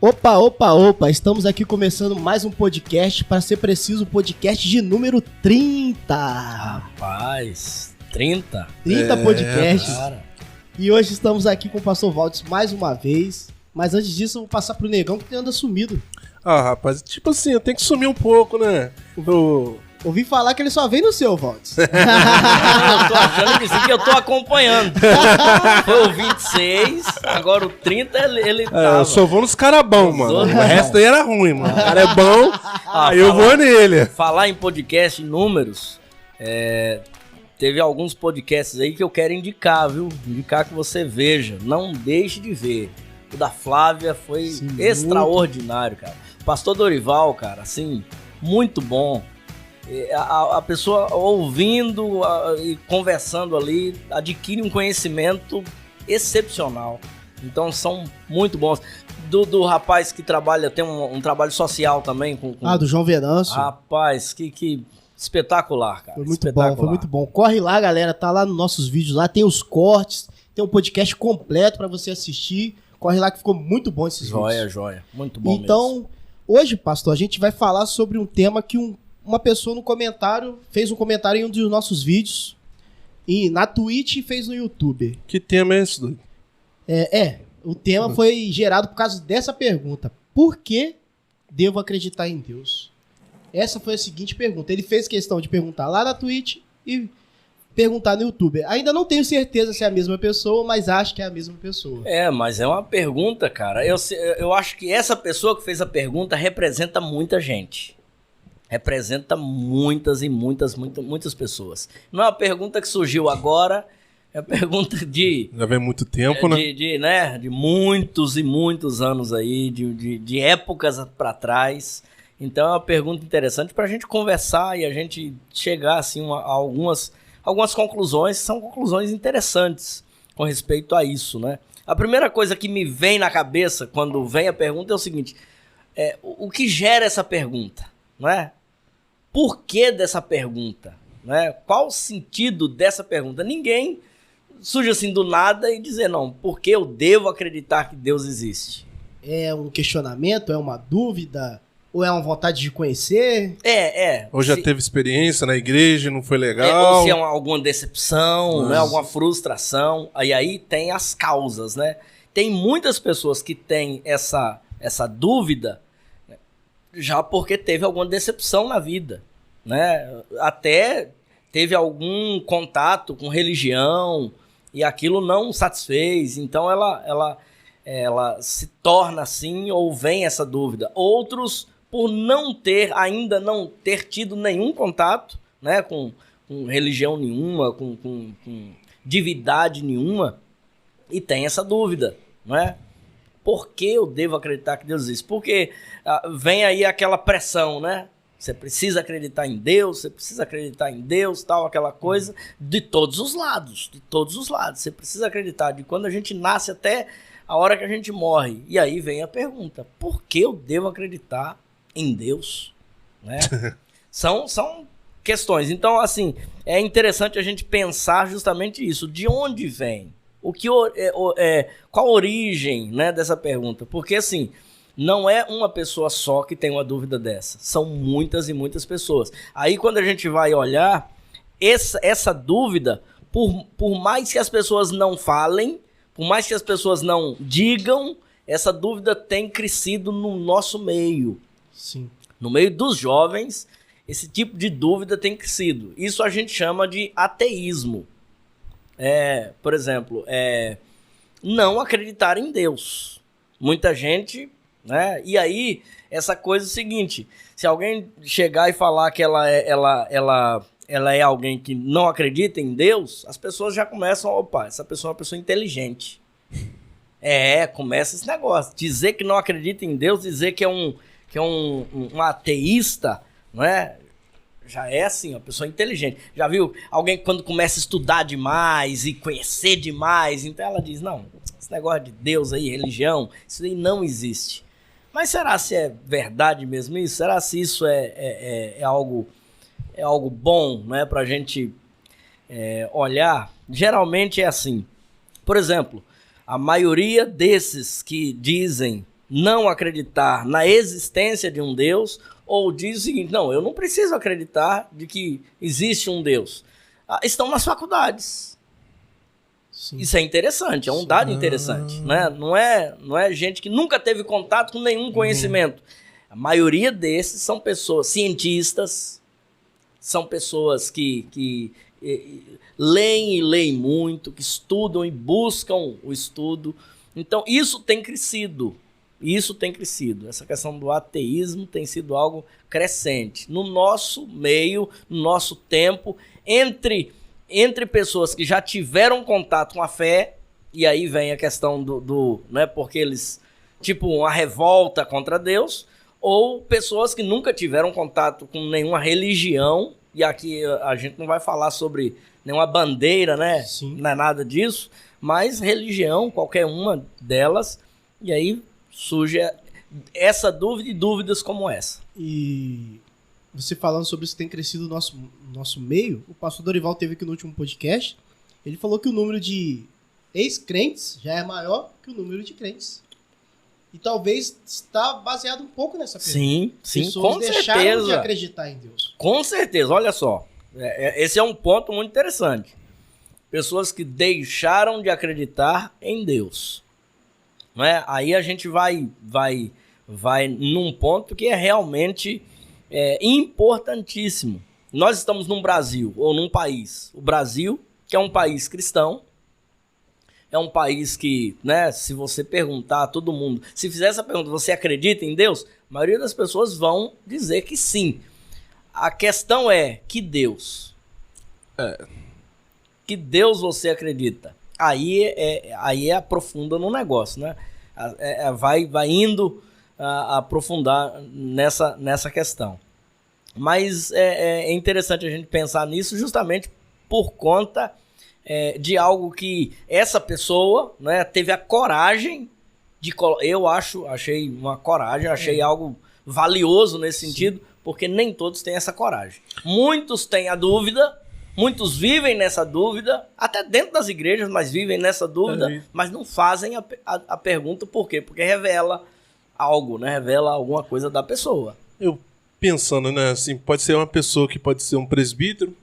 Opa, opa, opa, estamos aqui começando mais um podcast, para ser preciso, o podcast de número 30. Rapaz, 30? 30 podcasts. Cara. E hoje estamos aqui com o Pastor Valdes mais uma vez, mas antes disso eu vou passar pro Negão que anda sumido. Ah, rapaz, tipo assim, eu tenho que sumir um pouco, né? Ouvi falar que ele só vem no seu, Valdes. Eu tô achando que sim, que eu tô acompanhando. Foi o 26, agora o 30 ele tava. Eu só vou nos caras bons, mano. outros O resto aí era ruim, mano. O cara é bom, aí eu vou nele. Falar em podcast, em números, teve alguns podcasts aí que eu quero indicar, viu? Indicar que você veja, não deixe de ver. O da Flávia foi extraordinário, cara. Pastor Dorival, cara, assim, muito bom. A pessoa ouvindo e conversando ali adquire um conhecimento excepcional. Então são muito bons. Do rapaz que trabalha, tem um trabalho social também. Do João Venâncio. Rapaz, que espetacular, cara. Foi muito bom, foi muito bom. Corre lá, galera, tá lá nos nossos vídeos, lá tem os cortes, tem um podcast completo pra você assistir. Corre lá que ficou muito bom esses vídeos. Joia. Muito bom então, hoje, pastor, a gente vai falar sobre um tema que uma pessoa no comentário fez um comentário em um dos nossos vídeos, e na Twitch e fez no YouTube. Que tema é esse, doido? O tema foi gerado por causa dessa pergunta. Por que devo acreditar em Deus? Essa foi a seguinte pergunta. Ele fez questão de perguntar lá na Twitch e perguntar no YouTube. Ainda não tenho certeza se é a mesma pessoa, mas acho que é a mesma pessoa. Mas é uma pergunta, cara. Eu acho que essa pessoa que fez a pergunta representa muita gente. Representa muitas pessoas. Não é uma pergunta que surgiu agora, é uma pergunta de... Já vem muito tempo, né? De muitos e muitos anos aí, de épocas para trás. Então é uma pergunta interessante para a gente conversar e a gente chegar assim, a algumas conclusões, são conclusões interessantes com respeito a isso, né? A primeira coisa que me vem na cabeça quando vem a pergunta é o seguinte, o que gera essa pergunta, não é? Por que dessa pergunta? Né? Qual o sentido dessa pergunta? Ninguém surge assim do nada e dizer, não, por que eu devo acreditar que Deus existe? É um questionamento? É uma dúvida? Ou é uma vontade de conhecer? Ou já teve experiência na igreja e não foi legal? Ou se é alguma decepção, né? Alguma frustração. Aí tem as causas, né? Tem muitas pessoas que têm essa dúvida já porque teve alguma decepção na vida, né? Até teve algum contato com religião e aquilo não satisfez, então ela se torna assim ou vem essa dúvida. Outros, por ainda não ter tido nenhum contato, né, com religião nenhuma, com divindade nenhuma, e tem essa dúvida, não é? Por que eu devo acreditar que Deus existe? Porque vem aí aquela pressão, né? Você precisa acreditar em Deus, tal, aquela coisa, de todos os lados. Você precisa acreditar de quando a gente nasce até a hora que a gente morre. E aí vem a pergunta, por que eu devo acreditar em Deus? Né? São questões. Então, assim, é interessante a gente pensar justamente isso. De onde vem? Qual a origem, né, dessa pergunta? Porque, assim, não é uma pessoa só que tem uma dúvida dessa. São muitas e muitas pessoas. Aí, quando a gente vai olhar, essa dúvida, por mais que as pessoas não falem, por mais que as pessoas não digam, essa dúvida tem crescido no nosso meio. Sim. No meio dos jovens, esse tipo de dúvida tem crescido. Isso a gente chama de ateísmo. Por exemplo, não acreditar em Deus. Muita gente, né? E aí, essa coisa é o seguinte, se alguém chegar e falar que ela é alguém que não acredita em Deus, as pessoas já começam, essa pessoa é uma pessoa inteligente. Começa esse negócio. Dizer que não acredita em Deus, dizer que é um ateísta, não é? Já é assim, uma pessoa inteligente. Já viu alguém que quando começa a estudar demais e conhecer demais, então ela diz, não, esse negócio de Deus aí, religião, isso aí não existe. Mas será se é verdade mesmo isso? Será se isso é algo bom, né, pra gente olhar? Geralmente é assim. Por exemplo, a maioria desses que dizem não acreditar na existência de um Deus, ou diz o seguinte, não, eu não preciso acreditar de que existe um Deus. Estão nas faculdades. Sim. Isso é interessante, é um dado interessante. Né? Não é gente que nunca teve contato com nenhum conhecimento. A maioria desses são pessoas cientistas, são pessoas que leem e leem muito, que estudam e buscam o estudo. Então, isso tem crescido. Essa questão do ateísmo tem sido algo crescente. No nosso meio, no nosso tempo, entre pessoas que já tiveram contato com a fé, e aí vem a questão né, porque eles, tipo, uma revolta contra Deus, ou pessoas que nunca tiveram contato com nenhuma religião, e aqui a gente não vai falar sobre nenhuma bandeira, né? Sim. Não é nada disso, mas religião, qualquer uma delas, e aí surge essa dúvida e dúvidas como essa. E você falando sobre isso tem crescido no nosso meio, o pastor Dorival teve aqui no último podcast, ele falou que o número de ex-crentes já é maior que o número de crentes. E talvez está baseado um pouco nessa pergunta. Sim, pessoas com deixaram certeza. de acreditar em Deus. Com certeza, olha só. Esse é um ponto muito interessante. Pessoas que deixaram de acreditar em Deus. Não é? Aí a gente vai num ponto que é realmente importantíssimo. Nós estamos num Brasil, ou num país. O Brasil, que é um país cristão, é um país que, né, se você perguntar a todo mundo, se fizer essa pergunta, você acredita em Deus? A maioria das pessoas vão dizer que sim. A questão é, que Deus? Que Deus você acredita? Aí aprofunda no negócio, né? Vai indo aprofundar nessa questão. Mas é interessante a gente pensar nisso justamente por conta de algo que essa pessoa, né, teve a coragem de... achei uma coragem, achei algo valioso nesse sentido, porque nem todos têm essa coragem. Muitos têm a dúvida, muitos vivem nessa dúvida, até dentro das igrejas, mas vivem nessa dúvida, mas não fazem a pergunta por quê? Porque revela algo, né? Revela alguma coisa da pessoa. Eu pensando, né, assim, pode ser uma pessoa que pode ser um presbítero,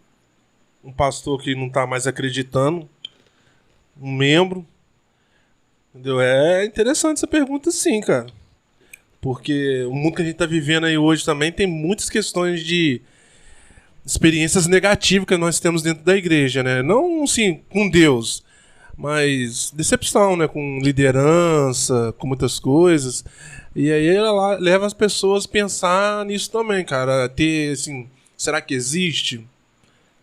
um pastor que não está mais acreditando, um membro, entendeu? É interessante essa pergunta, sim, cara. Porque o mundo que a gente está vivendo aí hoje também tem muitas questões de experiências negativas que nós temos dentro da igreja, né? Não, assim, com Deus, mas decepção, né? Com liderança, com muitas coisas. E aí ela leva as pessoas a pensar nisso também, cara. Ter, assim, será que existe?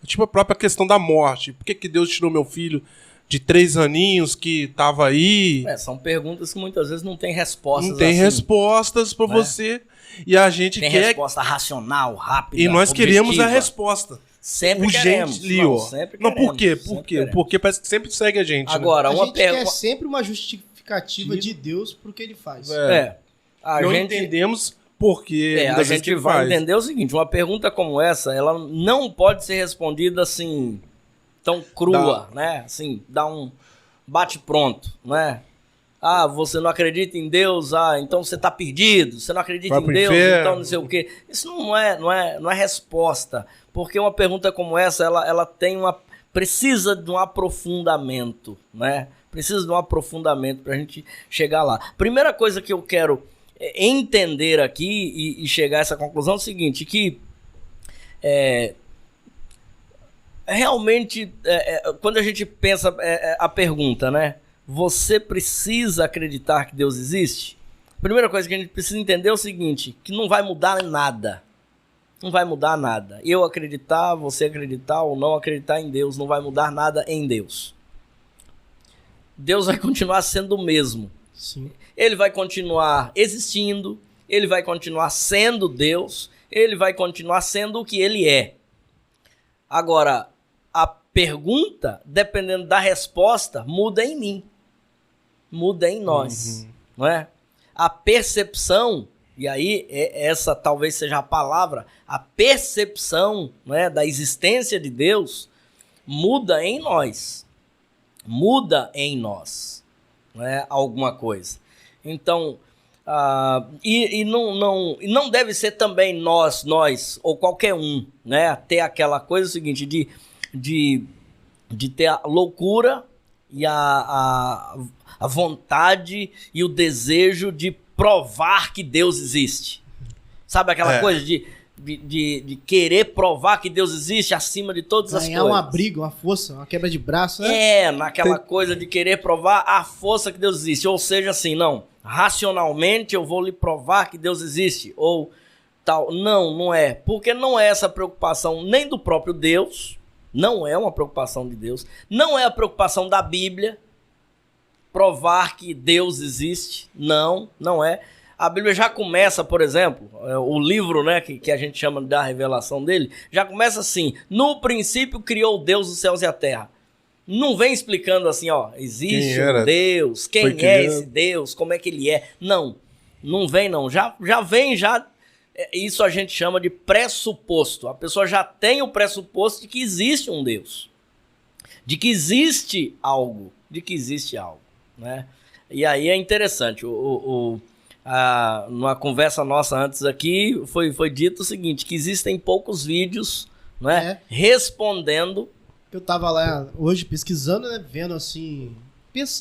Tipo a própria questão da morte. Por que Deus tirou meu filho de 3 aninhos que tava aí? São perguntas que muitas vezes não tem respostas. Não tem assim, respostas para você. E a gente tem quer... resposta racional, rápida, e nós objetiva. queremos a resposta. Sempre queremos. Por quê? Porque parece que sempre segue a gente. Agora, né? A gente quer sempre uma justificativa de Deus pro que ele faz. Não entendemos por que a gente vai entender o seguinte, uma pergunta como essa, ela não pode ser respondida assim, tão crua, né? Assim, dá um bate-pronto, né? Ah, você não acredita em Deus, então você tá perdido, você não acredita em Deus, então não sei o quê. Isso não é resposta, porque uma pergunta como essa, ela precisa de um aprofundamento, né? Precisa de um aprofundamento pra gente chegar lá. Primeira coisa que eu quero entender aqui e chegar a essa conclusão é o seguinte, que realmente, quando a gente pensa a pergunta, né? Você precisa acreditar que Deus existe? A primeira coisa que a gente precisa entender é o seguinte, que não vai mudar nada. Não vai mudar nada. Eu acreditar, você acreditar ou não acreditar em Deus, não vai mudar nada em Deus. Deus vai continuar sendo o mesmo. Sim. Ele vai continuar existindo, ele vai continuar sendo Deus, ele vai continuar sendo o que ele é. Agora, a pergunta, dependendo da resposta, muda em mim, muda em nós, não é? A percepção, e aí essa talvez seja a palavra, a percepção, não é, da existência de Deus, muda em nós, não é, alguma coisa. Então, E não deve ser também nós, ou qualquer um, né? Ter aquela coisa seguinte de ter a loucura e a vontade e o desejo de provar que Deus existe. Sabe aquela coisa de querer provar que Deus existe acima de todas as coisas? Ganhar uma briga, uma força, uma quebra de braço, né? Naquela coisa de querer provar a força que Deus existe. Ou seja, assim, não, racionalmente eu vou lhe provar que Deus existe. Ou tal. Não é. Porque não é essa preocupação nem do próprio Deus, não é uma preocupação de Deus, não é a preocupação da Bíblia, provar que Deus existe. Não é. A Bíblia já começa, por exemplo, o livro, né, que a gente chama da revelação dele, já começa assim: no princípio criou Deus os céus e a terra. Não vem explicando assim, ó, existe um Deus, quem é esse Deus, como é que ele é. Não vem não, já vem, isso a gente chama de pressuposto. A pessoa já tem o pressuposto de que existe um Deus, de que existe algo, né? E aí é interessante, numa conversa nossa antes aqui, foi dito o seguinte, que existem poucos vídeos, né, respondendo. Eu tava lá hoje pesquisando, né, vendo assim,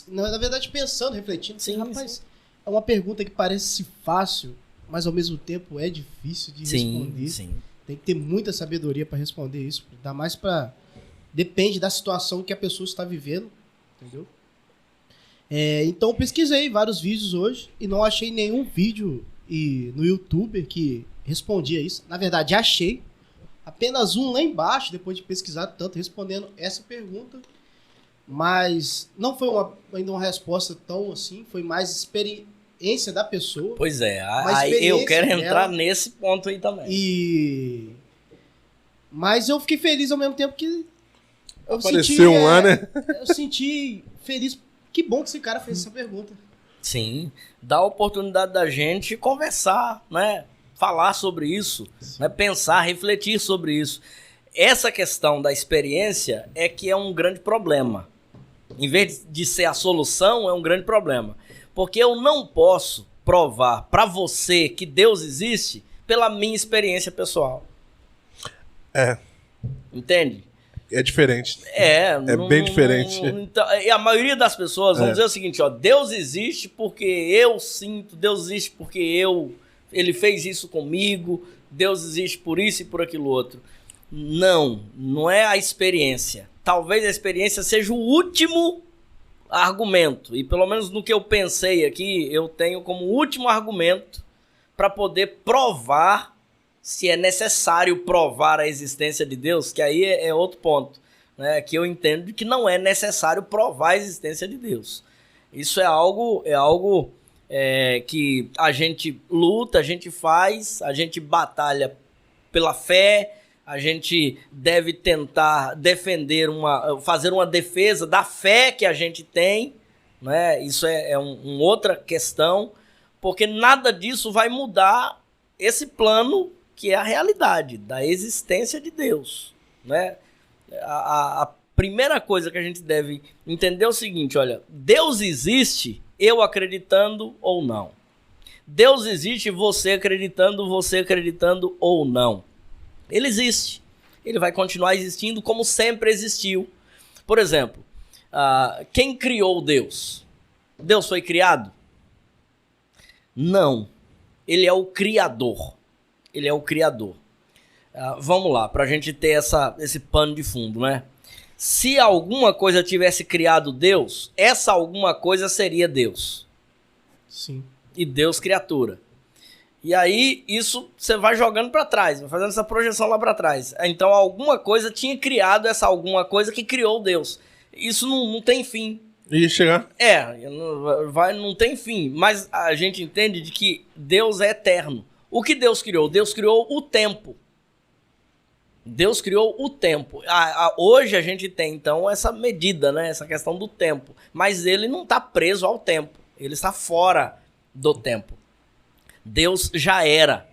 na verdade pensando, refletindo, assim, rapaz, é uma pergunta que parece fácil, mas ao mesmo tempo é difícil de responder. Sim. Tem que ter muita sabedoria para responder isso, ainda mais depende da situação que a pessoa está vivendo, entendeu? Então eu pesquisei vários vídeos hoje e não achei nenhum vídeo no YouTube que respondia isso. Na verdade, achei apenas um lá embaixo, depois de pesquisar tanto, respondendo essa pergunta. Mas não foi ainda uma resposta tão assim, foi mais experiência da pessoa. Pois é, aí eu quero entrar nesse ponto aí também. Mas eu fiquei feliz ao mesmo tempo que apareceu lá, né? Eu senti feliz. Que bom que esse cara fez essa pergunta. Sim, dá a oportunidade da gente conversar, né? Falar sobre isso, né? Pensar, refletir sobre isso. Essa questão da experiência é que é um grande problema. Em vez de ser a solução, é um grande problema. Porque eu não posso provar para você que Deus existe pela minha experiência pessoal. É Entende? diferente. Bem diferente. Então, e a maioria das pessoas vão dizer o seguinte, ó, Deus existe porque eu sinto, Deus existe porque ele fez isso comigo, Deus existe por isso e por aquilo outro. Não é a experiência. Talvez a experiência seja o último argumento. E pelo menos no que eu pensei aqui, eu tenho como último argumento para poder provar, se é necessário provar a existência de Deus, que aí é outro ponto, né? Que eu entendo que não é necessário provar a existência de Deus. Isso é algo que a gente luta, a gente faz, a gente batalha pela fé, a gente deve tentar fazer uma defesa da fé que a gente tem, né? Isso é uma outra questão, porque nada disso vai mudar esse plano que é a realidade da existência de Deus, né? A primeira coisa que a gente deve entender é o seguinte, olha, Deus existe, eu acreditando ou não. Deus existe, você acreditando ou não. Ele existe. Ele vai continuar existindo como sempre existiu. Por exemplo, quem criou Deus? Deus foi criado? Não. Ele é o Criador. Ele é o Criador. Vamos lá, para a gente ter esse pano de fundo, né? Se alguma coisa tivesse criado Deus, essa alguma coisa seria Deus. Sim. E Deus criatura. E aí, isso você vai jogando para trás, vai fazendo essa projeção lá para trás. Então, alguma coisa tinha criado essa alguma coisa que criou Deus. Isso não tem fim. Ia chegar? Não tem fim. Mas a gente entende de que Deus é eterno. O que Deus criou? Deus criou o tempo. Deus criou o tempo. Hoje a gente tem, então, essa medida, né? Essa questão do tempo. Mas ele não está preso ao tempo. Ele está fora do tempo. Deus já era,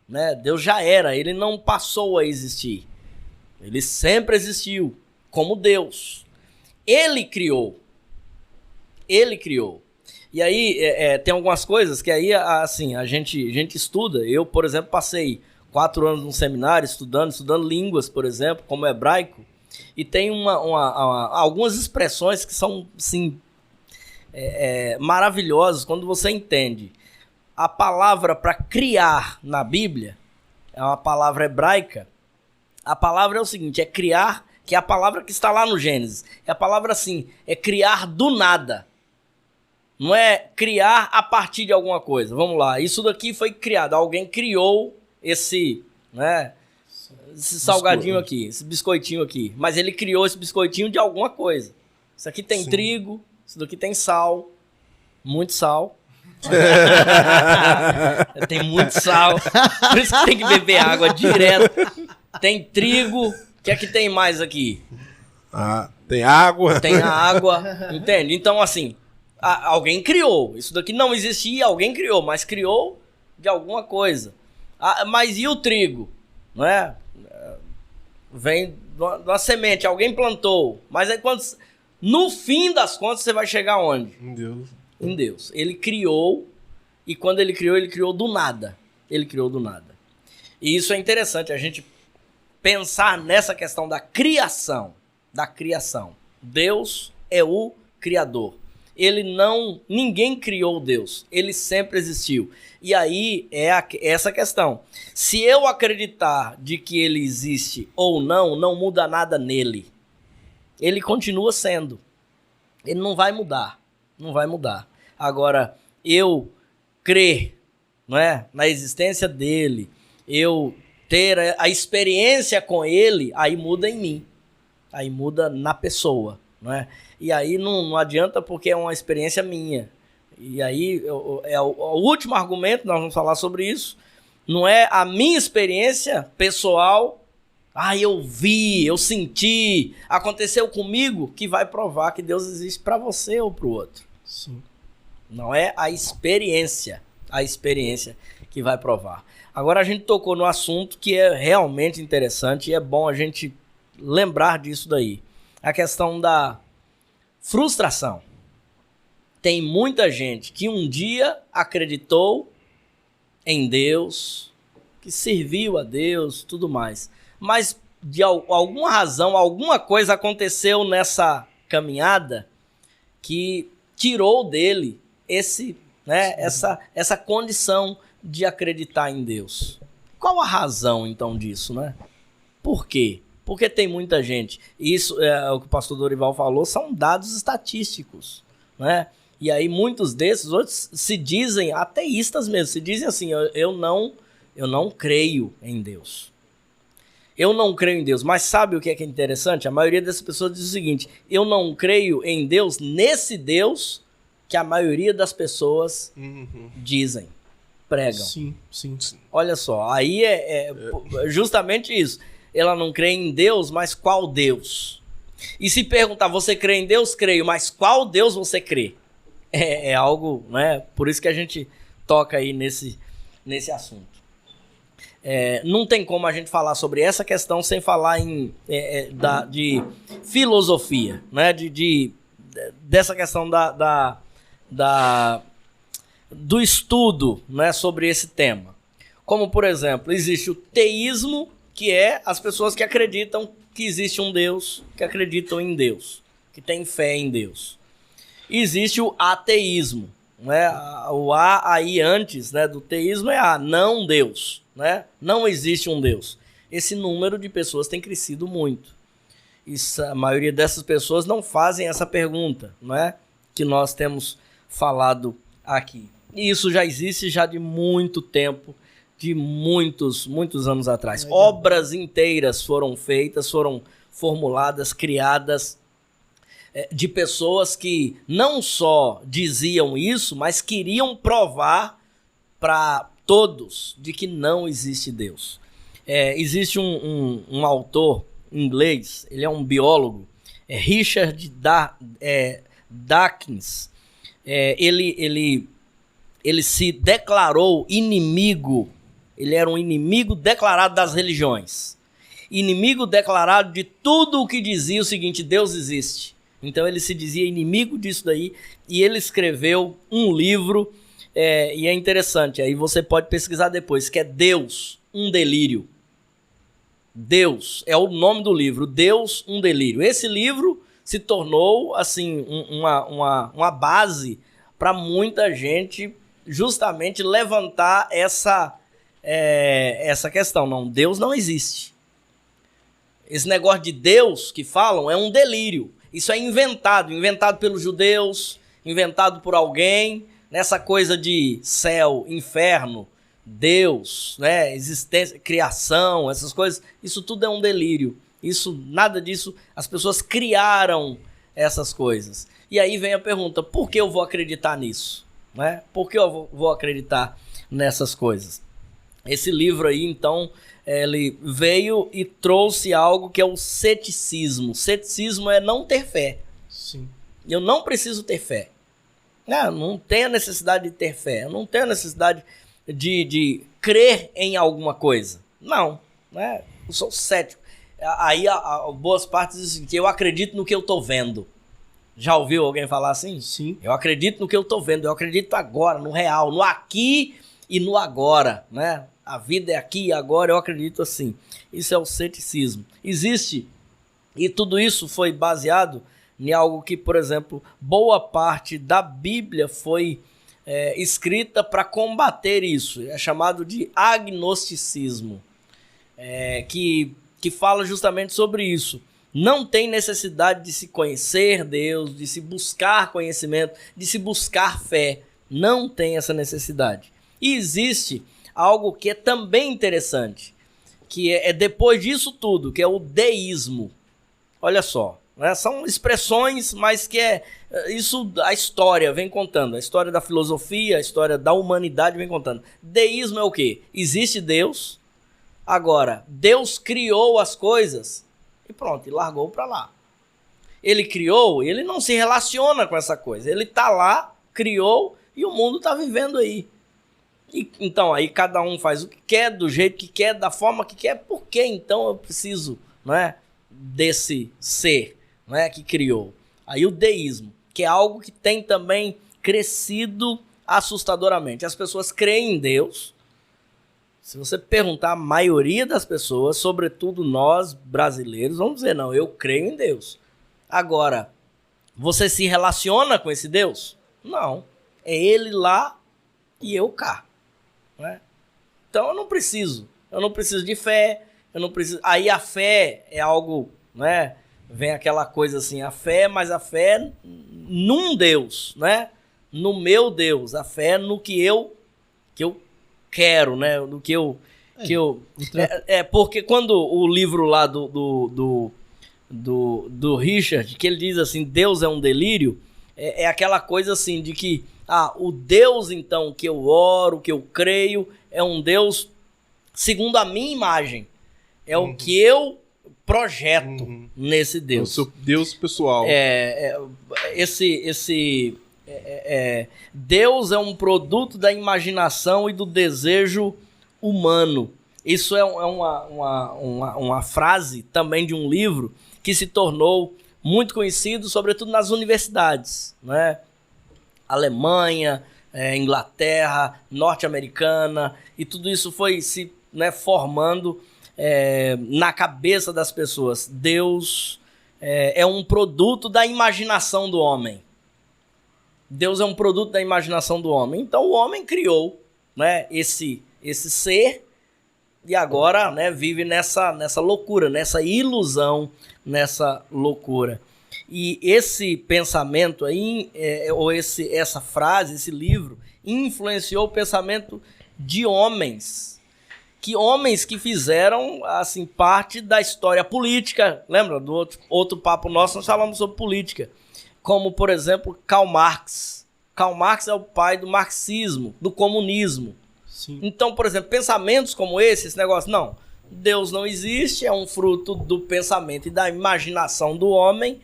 né? Deus já era. Ele não passou a existir. Ele sempre existiu como Deus. Ele criou. Ele criou. E aí, tem algumas coisas que aí, assim, a gente estuda. Eu, por exemplo, passei 4 anos num seminário estudando línguas, por exemplo, como hebraico. E tem algumas expressões que são, assim, maravilhosas quando você entende. A palavra para criar na Bíblia é uma palavra hebraica. A palavra é o seguinte, é criar, que é a palavra que está lá no Gênesis. É a palavra assim, é criar do nada. Não é criar a partir de alguma coisa. Vamos lá, isso daqui foi criado. Alguém criou esse salgadinho aqui, esse biscoitinho aqui. Mas ele criou esse biscoitinho de alguma coisa. Isso aqui tem trigo, isso daqui tem sal, muito sal. Tem muito sal, por isso que tem que beber água direto. Tem trigo, o que é que tem mais aqui? Tem água. Tem a água, entende? Então, assim, alguém criou. Isso daqui não existia, alguém criou, mas criou de alguma coisa. Mas e o trigo? Não é? Vem de uma semente, alguém plantou. Mas aí, no fim das contas, você vai chegar onde? Em Deus. Em Deus. Ele criou, e quando ele criou do nada. Ele criou do nada. E isso é interessante, a gente pensar nessa questão da criação. Deus é o Criador. Ninguém criou Deus. Ele sempre existiu. E aí é essa questão. Se eu acreditar de que ele existe ou não muda nada nele. Ele continua sendo. Ele não vai mudar. Não vai mudar. Agora, eu crer, não é, na existência dele, eu ter a experiência com ele, aí muda em mim. Aí muda na pessoa, não é? E aí não adianta porque é uma experiência minha. E aí o último argumento, nós vamos falar sobre isso, não é a minha experiência pessoal, eu vi, eu senti, aconteceu comigo, que vai provar que Deus existe para você ou para o outro. Sim. Não é a experiência que vai provar. Agora a gente tocou no assunto que é realmente interessante e é bom a gente lembrar disso daí. A questão da frustração. Tem muita gente que um dia acreditou em Deus, que serviu a Deus, tudo mais. Mas de alguma razão, alguma coisa aconteceu nessa caminhada que tirou dele essa condição de acreditar em Deus. Qual a razão, então, disso, né? Por quê? Porque tem muita gente. Isso é o que o pastor Dorival falou, são dados estatísticos, né? E aí muitos desses outros se dizem ateístas mesmo, se dizem assim, eu não creio em Deus. Eu não creio em Deus, mas sabe o que é interessante? A maioria dessas pessoas diz o seguinte, eu não creio em Deus, nesse Deus que a maioria das pessoas dizem, pregam. Sim. Olha só, aí é justamente isso. Ela não crê em Deus, mas qual Deus? E se perguntar, você crê em Deus? Creio, mas qual Deus você crê? É algo, né? Por isso que a gente toca aí nesse assunto. Não tem como a gente falar sobre essa questão sem falar de filosofia, né? Dessa questão do estudo, né, sobre esse tema. Como, por exemplo, existe o teísmo, que é as pessoas que acreditam que existe um Deus, que acreditam em Deus, que têm fé em Deus. Existe o ateísmo, né? O A aí antes, né, do teísmo é não Deus, né? Não existe um Deus. Esse número de pessoas tem crescido muito. A maioria dessas pessoas não fazem essa pergunta, né, que nós temos falado aqui. E isso já existe já de muito tempo, de muitos anos atrás. Obras inteiras foram feitas, foram formuladas, criadas, de pessoas que não só diziam isso, mas queriam provar para todos de que não existe Deus. Existe um autor inglês, ele é um biólogo, Richard Dawkins. Ele se declarou inimigo, ele era um inimigo declarado das religiões, inimigo declarado de tudo o que dizia o seguinte, Deus existe. Então ele se dizia inimigo disso daí, e ele escreveu um livro, e é interessante, aí você pode pesquisar depois, que é Deus, um delírio. Deus, é o nome do livro, Deus, um delírio. Esse livro se tornou, assim, uma base para muita gente justamente levantar essa questão. Não, Deus não existe. Esse negócio de Deus que falam é um delírio. Isso é inventado pelos judeus, inventado por alguém, nessa coisa de céu, inferno, Deus, né, existência, criação, essas coisas, isso tudo é um delírio. Nada disso, as pessoas criaram essas coisas. E aí vem a pergunta, por que eu vou acreditar nisso? Né? Por que eu vou acreditar nessas coisas? Esse livro aí, então, ele veio e trouxe algo que é o ceticismo. Ceticismo é não ter fé. Sim. Eu não preciso ter fé. Não tenho a necessidade de ter fé. Eu não tenho a necessidade de crer em alguma coisa. Não. Né? Eu sou cético. Aí, boas partes dizem que eu acredito no que eu estou vendo. Já ouviu alguém falar assim? Sim. Eu acredito no que eu estou vendo. Eu acredito agora, no real, no aqui e no agora. Né? A vida é aqui e agora, eu acredito assim. Isso é o ceticismo. Existe, e tudo isso foi baseado em algo que, por exemplo, boa parte da Bíblia foi escrita para combater isso. É chamado de agnosticismo, que fala justamente sobre isso. Não tem necessidade de se conhecer Deus, de se buscar conhecimento, de se buscar fé. Não tem essa necessidade. E existe algo que é também interessante, que é depois disso tudo, que é o deísmo. Olha só. Né? São expressões, mas que isso a história vem contando. A história da filosofia, a história da humanidade vem contando. Deísmo é o quê? Existe Deus. Agora, Deus criou as coisas e pronto, e largou para lá. Ele criou, ele não se relaciona com essa coisa. Ele está lá, criou e o mundo está vivendo aí. Então, aí cada um faz o que quer, do jeito que quer, da forma que quer. Por que então eu preciso, não é, desse ser, não é, que criou? Aí o deísmo, que é algo que tem também crescido assustadoramente. As pessoas creem em Deus. Se você perguntar a maioria das pessoas, sobretudo nós brasileiros, vamos dizer, não, eu creio em Deus. Agora, você se relaciona com esse Deus? Não. É ele lá e eu cá. Né? Então eu não preciso de fé, eu não preciso. Aí a fé é algo, né? Vem aquela coisa assim, a fé, mas a fé num Deus, né? No meu Deus, a fé no que eu quero, né? No que eu porque quando o livro lá do Richard, que ele diz assim, Deus é um delírio, é aquela coisa assim de que o Deus, então, que eu oro, que eu creio, é um Deus segundo a minha imagem. É o que eu projeto nesse Deus. O seu Deus pessoal. Deus é um produto da imaginação e do desejo humano. Isso é uma frase também de um livro que se tornou muito conhecido, sobretudo nas universidades, né? Alemanha, Inglaterra, norte-americana, e tudo isso foi se formando na cabeça das pessoas. Deus é um produto da imaginação do homem. Deus é um produto da imaginação do homem. Então o homem criou, né, esse ser e agora, né, vive nessa loucura, nessa ilusão, nessa loucura. E esse pensamento aí, essa frase, esse livro, influenciou o pensamento de homens que fizeram assim, parte da história política. Lembra do outro papo nosso, nós falamos sobre política. Como, por exemplo, Karl Marx. Karl Marx é o pai do marxismo, do comunismo. Sim. Então, por exemplo, pensamentos como esse negócio, não, Deus não existe, é um fruto do pensamento e da imaginação do homem,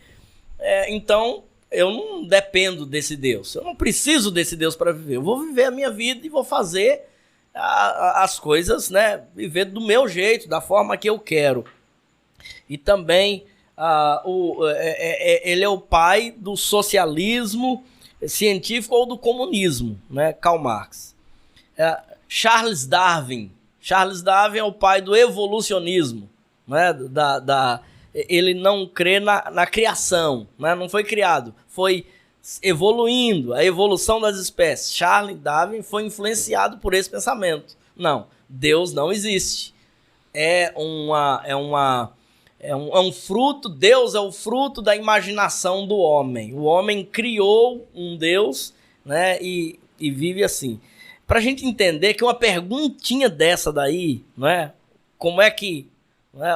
então eu não dependo desse Deus, eu não preciso desse Deus para viver, eu vou viver a minha vida e vou fazer as coisas, né, viver do meu jeito, da forma que eu quero. E também ele é o pai do socialismo científico ou do comunismo, né? Karl Marx. Charles Darwin é o pai do evolucionismo, né? Ele não crê na criação, né? Não foi criado, foi evoluindo, a evolução das espécies. Charles Darwin foi influenciado por esse pensamento. Não, Deus não existe. É um fruto, Deus é o fruto da imaginação do homem. O homem criou um Deus, né, e vive assim. Para a gente entender que uma perguntinha dessa daí, né, como é que... Né,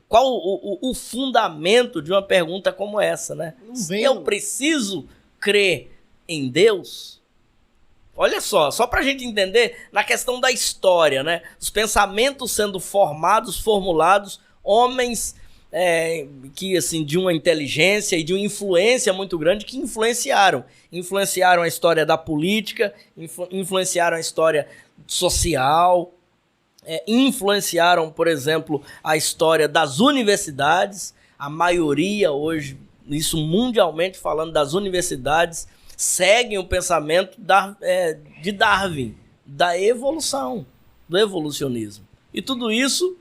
qual o fundamento de uma pergunta como essa? Né? Eu preciso crer em Deus? Olha só para a gente entender na questão da história, né? Os pensamentos sendo formulados, homens que assim, de uma inteligência e de uma influência muito grande que influenciaram a história da política, influenciaram a história social, influenciaram, por exemplo, a história das universidades. A maioria hoje, isso mundialmente falando, das universidades seguem o pensamento de Darwin, da evolução, do evolucionismo. E tudo isso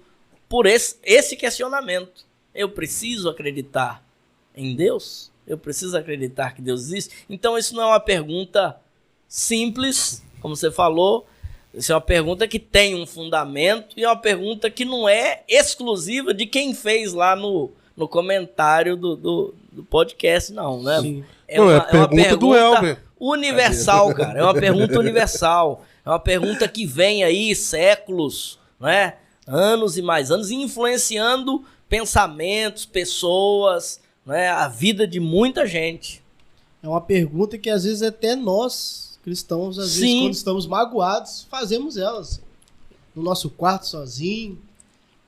por esse questionamento. Eu preciso acreditar em Deus? Eu preciso acreditar que Deus existe? Então isso não é uma pergunta simples, como você falou. Isso é uma pergunta que tem um fundamento e é uma pergunta que não é exclusiva de quem fez lá no comentário do podcast, não, né? Sim. É uma pergunta do Elber. Universal, cara. É uma pergunta universal. É uma pergunta que vem aí séculos, né? Anos e mais anos, influenciando pensamentos, pessoas, né? A vida de muita gente. É uma pergunta que às vezes até nós, cristãos, às vezes quando estamos magoados, fazemos elas. No nosso quarto, sozinho.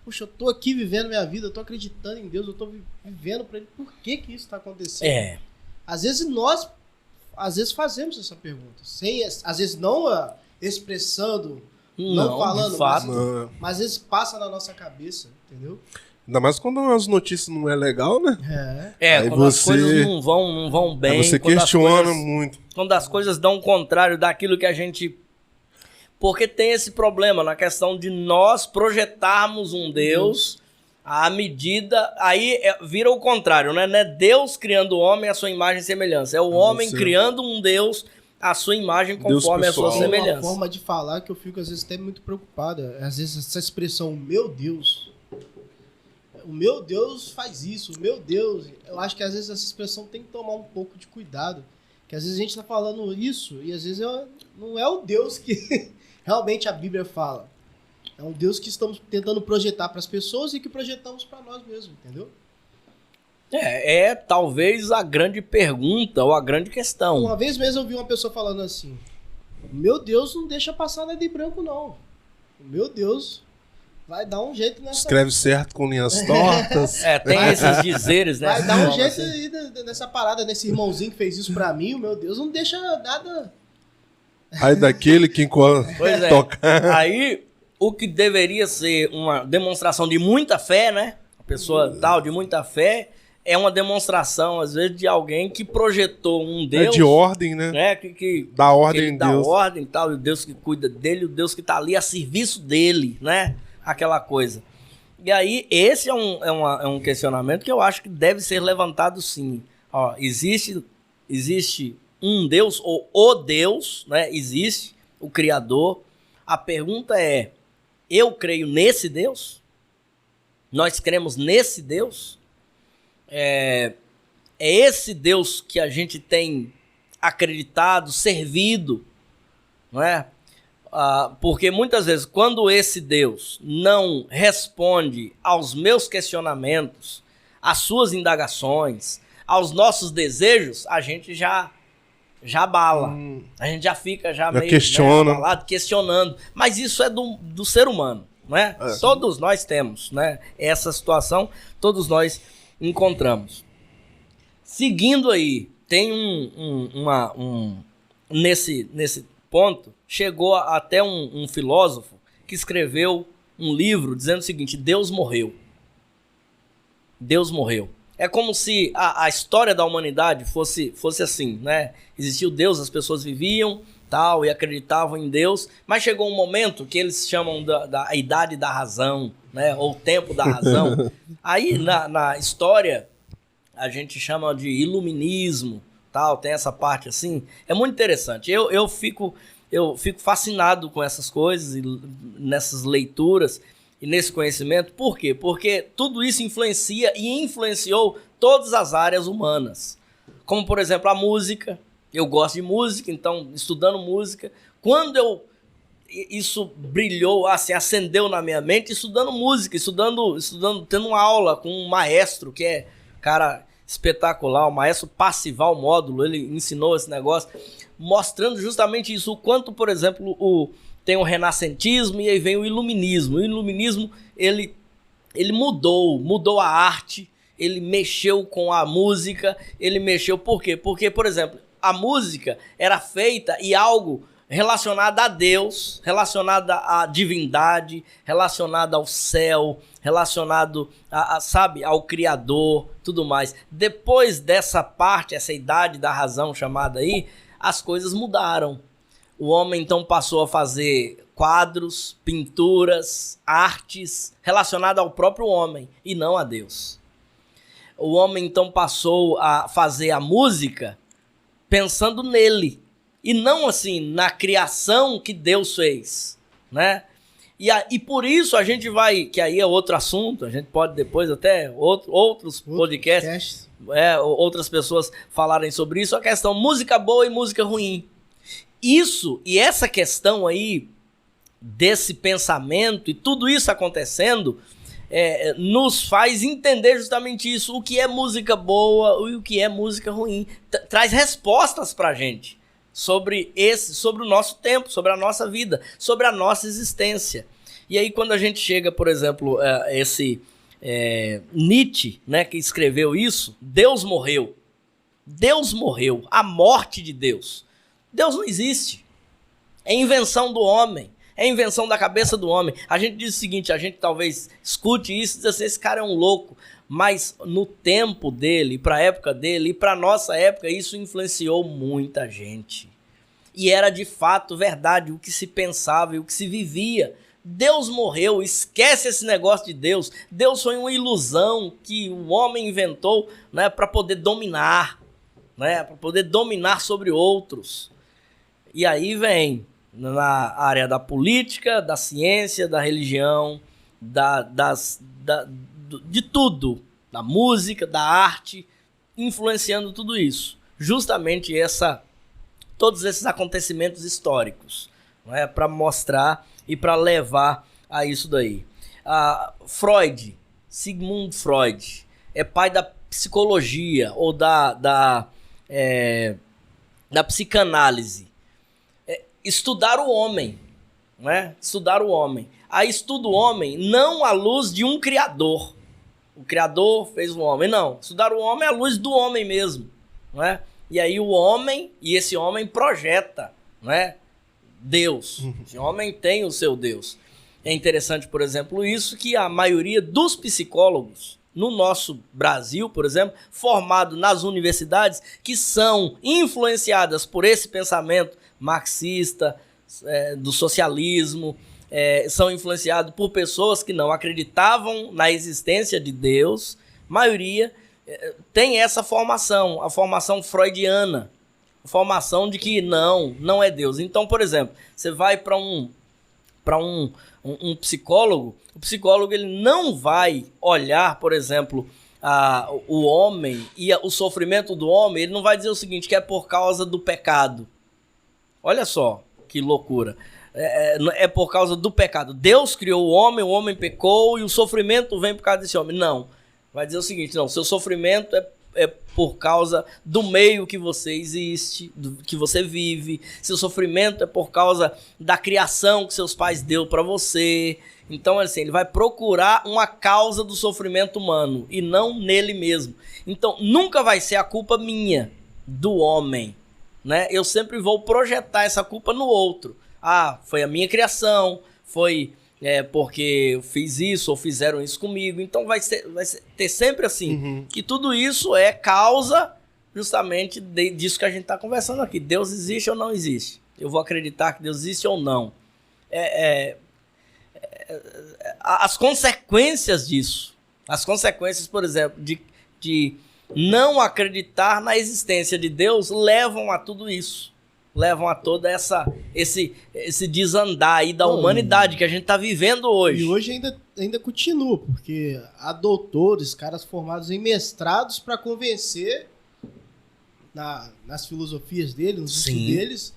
Puxa, eu tô aqui vivendo minha vida, eu tô acreditando em Deus, eu tô vivendo pra Ele. Por que isso tá acontecendo? Às vezes nós fazemos essa pergunta. Às vezes não expressando, não falando, mas às vezes passa na nossa cabeça, entendeu? Ainda mais quando as notícias não é legal, né? Aí quando as coisas não vão bem. Aí você questiona muito. Quando as coisas dão o contrário daquilo que a gente... Porque tem esse problema na questão de nós projetarmos um Deus à medida... Aí vira o contrário, né? Não é Deus criando o homem à sua imagem e semelhança. É o homem criando um Deus à sua imagem conforme a sua semelhança. É uma forma de falar que eu fico às vezes até muito preocupado. Às vezes essa expressão, meu Deus... O meu Deus faz isso, o meu Deus... Eu acho que às vezes essa expressão tem que tomar um pouco de cuidado. Que às vezes a gente está falando isso e às vezes não é o Deus que realmente a Bíblia fala. É um Deus que estamos tentando projetar para as pessoas e que projetamos para nós mesmos, entendeu? Talvez a grande pergunta ou a grande questão. Uma vez mesmo eu vi uma pessoa falando assim: o meu Deus não deixa passar nada em branco, não. O meu Deus... vai dar um jeito nessa... Escreve certo com linhas tortas. Tem esses dizeres, né? Vai dar um jeito aí nessa parada, nesse irmãozinho que fez isso pra mim, meu Deus, não deixa nada... Aí daquele que tocar... Aí, o que deveria ser uma demonstração de muita fé, né? A pessoa tal, de muita fé, é uma demonstração, às vezes, de alguém que projetou um Deus... de ordem, né? Que dá ordem em Deus. Deus. Dá ordem e tal, o Deus que cuida dele, o Deus que tá ali a serviço dele, né? Aquela coisa. E aí, esse é um questionamento que eu acho que deve ser levantado sim. Ó, existe um Deus, ou o Deus, né? Existe o Criador. A pergunta é, eu creio nesse Deus? Nós cremos nesse Deus? É esse Deus que a gente tem acreditado, servido, não é? Porque muitas vezes, quando esse Deus não responde aos meus questionamentos, às suas indagações, aos nossos desejos, a gente já abala. A gente já fica meio questiona. Abalado, questionando. Mas isso é do ser humano, né? Todos nós temos, né? Essa situação, todos nós encontramos. Seguindo aí, tem nesse ponto, chegou até um filósofo que escreveu um livro dizendo o seguinte: Deus morreu. Deus morreu. É como se a história da humanidade fosse assim, né? Existia o Deus, as pessoas viviam, tal, e acreditavam em Deus, mas chegou um momento que eles chamam da idade da razão, né? Ou tempo da razão. Aí, na história, a gente chama de iluminismo, tal, tem essa parte assim. É muito interessante. Eu fico fascinado com essas coisas, e nessas leituras, e nesse conhecimento. Por quê? Porque tudo isso influencia e influenciou todas as áreas humanas. Como, por exemplo, a música. Eu gosto de música, então, estudando música. Quando isso brilhou, assim, acendeu na minha mente, estudando música, tendo uma aula com um maestro, que é, cara, espetacular, o maestro Passival Módulo, ele ensinou esse negócio, mostrando justamente isso, o quanto, por exemplo, tem o renascentismo e aí vem o iluminismo. O iluminismo, ele mudou a arte, ele mexeu com a música, ele mexeu... Por quê? Porque, por exemplo, a música era feita e algo relacionado a Deus, relacionado à divindade, relacionado ao céu, relacionado sabe, ao Criador, tudo mais. Depois dessa parte, essa idade da razão chamada aí, as coisas mudaram. O homem, então, passou a fazer quadros, pinturas, artes relacionadas ao próprio homem e não a Deus. O homem, então, passou a fazer a música pensando nele e não, assim, na criação que Deus fez, né? E por isso a gente vai, que aí é outro assunto, a gente pode depois até outros podcasts, outras pessoas falarem sobre isso, a questão música boa e música ruim. Isso e essa questão aí desse pensamento e tudo isso acontecendo nos faz entender justamente isso, o que é música boa e o que é música ruim. Traz respostas pra gente sobre o nosso tempo, sobre a nossa vida, sobre a nossa existência. E aí quando a gente chega, por exemplo, Nietzsche, né, que escreveu isso, Deus morreu, a morte de Deus. Deus não existe. É invenção do homem. É invenção da cabeça do homem. A gente diz o seguinte, a gente talvez escute isso e diz assim, esse cara é um louco. Mas no tempo dele, para a época dele e para a nossa época, isso influenciou muita gente. E era de fato verdade o que se pensava e o que se vivia. Deus morreu, esquece esse negócio de Deus. Deus foi uma ilusão que o homem inventou, né, para poder dominar, né, para poder dominar sobre outros. E aí vem na área da política, da ciência, da religião, de tudo, da música, da arte, influenciando tudo isso. Justamente todos esses acontecimentos históricos, não é, para mostrar e para levar a isso daí. Sigmund Freud, é pai da psicologia ou da psicanálise. Estudar o homem, né? Estudar o homem. Aí estuda o homem não à luz de um criador. O criador fez o homem, não. Estudar o homem à luz do homem mesmo, né? E aí o homem, e esse homem projeta, né, Deus. Esse homem tem o seu Deus. É interessante, por exemplo, isso que a maioria dos psicólogos no nosso Brasil, por exemplo, formado nas universidades, que são influenciadas por esse pensamento marxista, do socialismo, são influenciados por pessoas que não acreditavam na existência de Deus. A maioria tem essa formação, a formação freudiana, a formação de que não é Deus. Então, por exemplo, você vai para um psicólogo, o psicólogo ele não vai olhar, por exemplo, o homem e o sofrimento do homem, ele não vai dizer o seguinte, que é por causa do pecado. Olha só que loucura. É por causa do pecado. Deus criou o homem pecou e o sofrimento vem por causa desse homem. Não. Vai dizer o seguinte, não, seu sofrimento é por causa do meio que você existe, que você vive. Seu sofrimento é por causa da criação que seus pais deu para você. Então, assim, ele vai procurar uma causa do sofrimento humano e não nele mesmo. Então, nunca vai ser a culpa minha, do homem, né? Eu sempre vou projetar essa culpa no outro. Foi a minha criação, foi porque eu fiz isso ou fizeram isso comigo. Então vai ter sempre assim, que tudo isso é causa justamente disso que a gente está conversando aqui. Deus existe ou não existe? Eu vou acreditar que Deus existe ou não? As consequências disso, as consequências, por exemplo, de não acreditar na existência de Deus levam a tudo isso. Levam a toda esse desandar aí da humanidade que a gente está vivendo hoje. E hoje ainda continua, porque há doutores, caras formados em mestrados para convencer nas filosofias deles, nos estudos deles,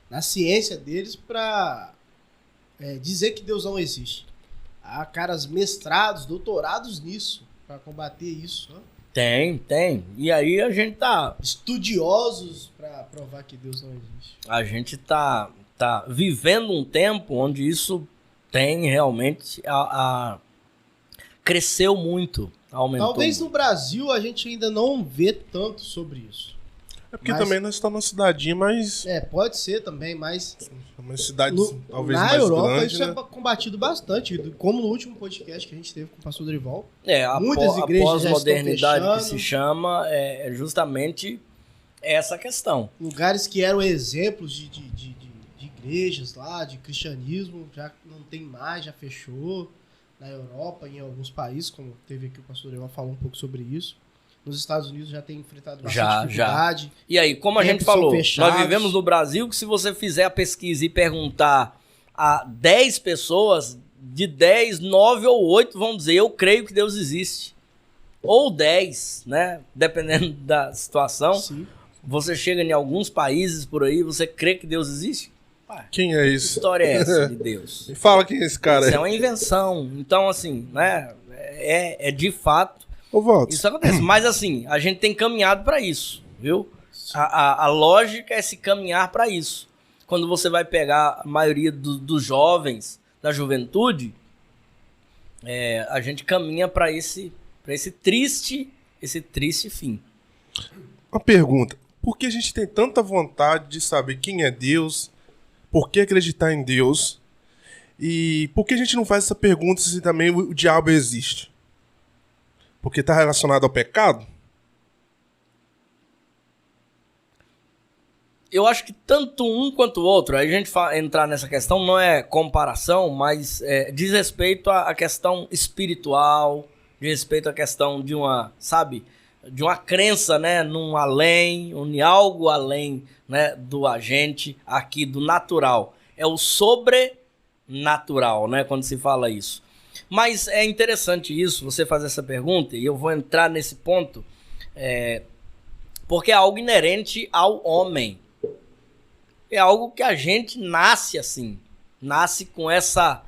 na ciência deles, para dizer que Deus não existe. Há caras mestrados, doutorados nisso, para combater isso, né? Tem. E aí a gente tá... estudiosos para provar que Deus não existe. A gente tá vivendo um tempo onde isso tem realmente... cresceu muito, aumentou. Talvez no Brasil a gente ainda não vê tanto sobre isso. Porque também nós estamos numa cidadinha mais... pode ser também, mas... Uma cidade talvez na mais Europa, grande, isso né? é combatido bastante, como no último podcast que a gente teve com o pastor Dorival. Muitas igrejas a pós-modernidade que se chama é justamente essa questão. Lugares que eram exemplos de igrejas lá, de cristianismo, já não tem mais, já fechou. Na Europa, em alguns países, como teve aqui o pastor Dorival falou um pouco sobre isso. Nos Estados Unidos já tem enfrentado bastante dificuldade. E aí, como a gente falou, nós vivemos no Brasil que se você fizer a pesquisa e perguntar a 10 pessoas, de 10, 9 ou 8 vão dizer, eu creio que Deus existe. Ou 10, né? Dependendo da situação. Sim. Você chega em alguns países por aí, você crê que Deus existe? Quem é isso? Que história é essa de Deus? Me fala quem é esse cara aí. Isso é uma invenção. Então, assim, né? É de fato... Isso acontece, mas assim, a gente tem caminhado para isso, viu? A lógica é se caminhar para isso. Quando você vai pegar a maioria dos jovens, da juventude, a gente caminha para esse triste fim. Uma pergunta, por que a gente tem tanta vontade de saber quem é Deus, por que acreditar em Deus, e por que a gente não faz essa pergunta se também o diabo existe? Porque está relacionado ao pecado? Eu acho que tanto um quanto o outro, a gente entrar nessa questão não é comparação, mas diz respeito à questão espiritual, diz respeito à questão de uma crença, né, num além, em algo além, né, do agente aqui, do natural. É o sobrenatural, né, quando se fala isso. Mas é interessante isso, você fazer essa pergunta, e eu vou entrar nesse ponto, porque é algo inerente ao homem. É algo que a gente nasce assim, nasce com essa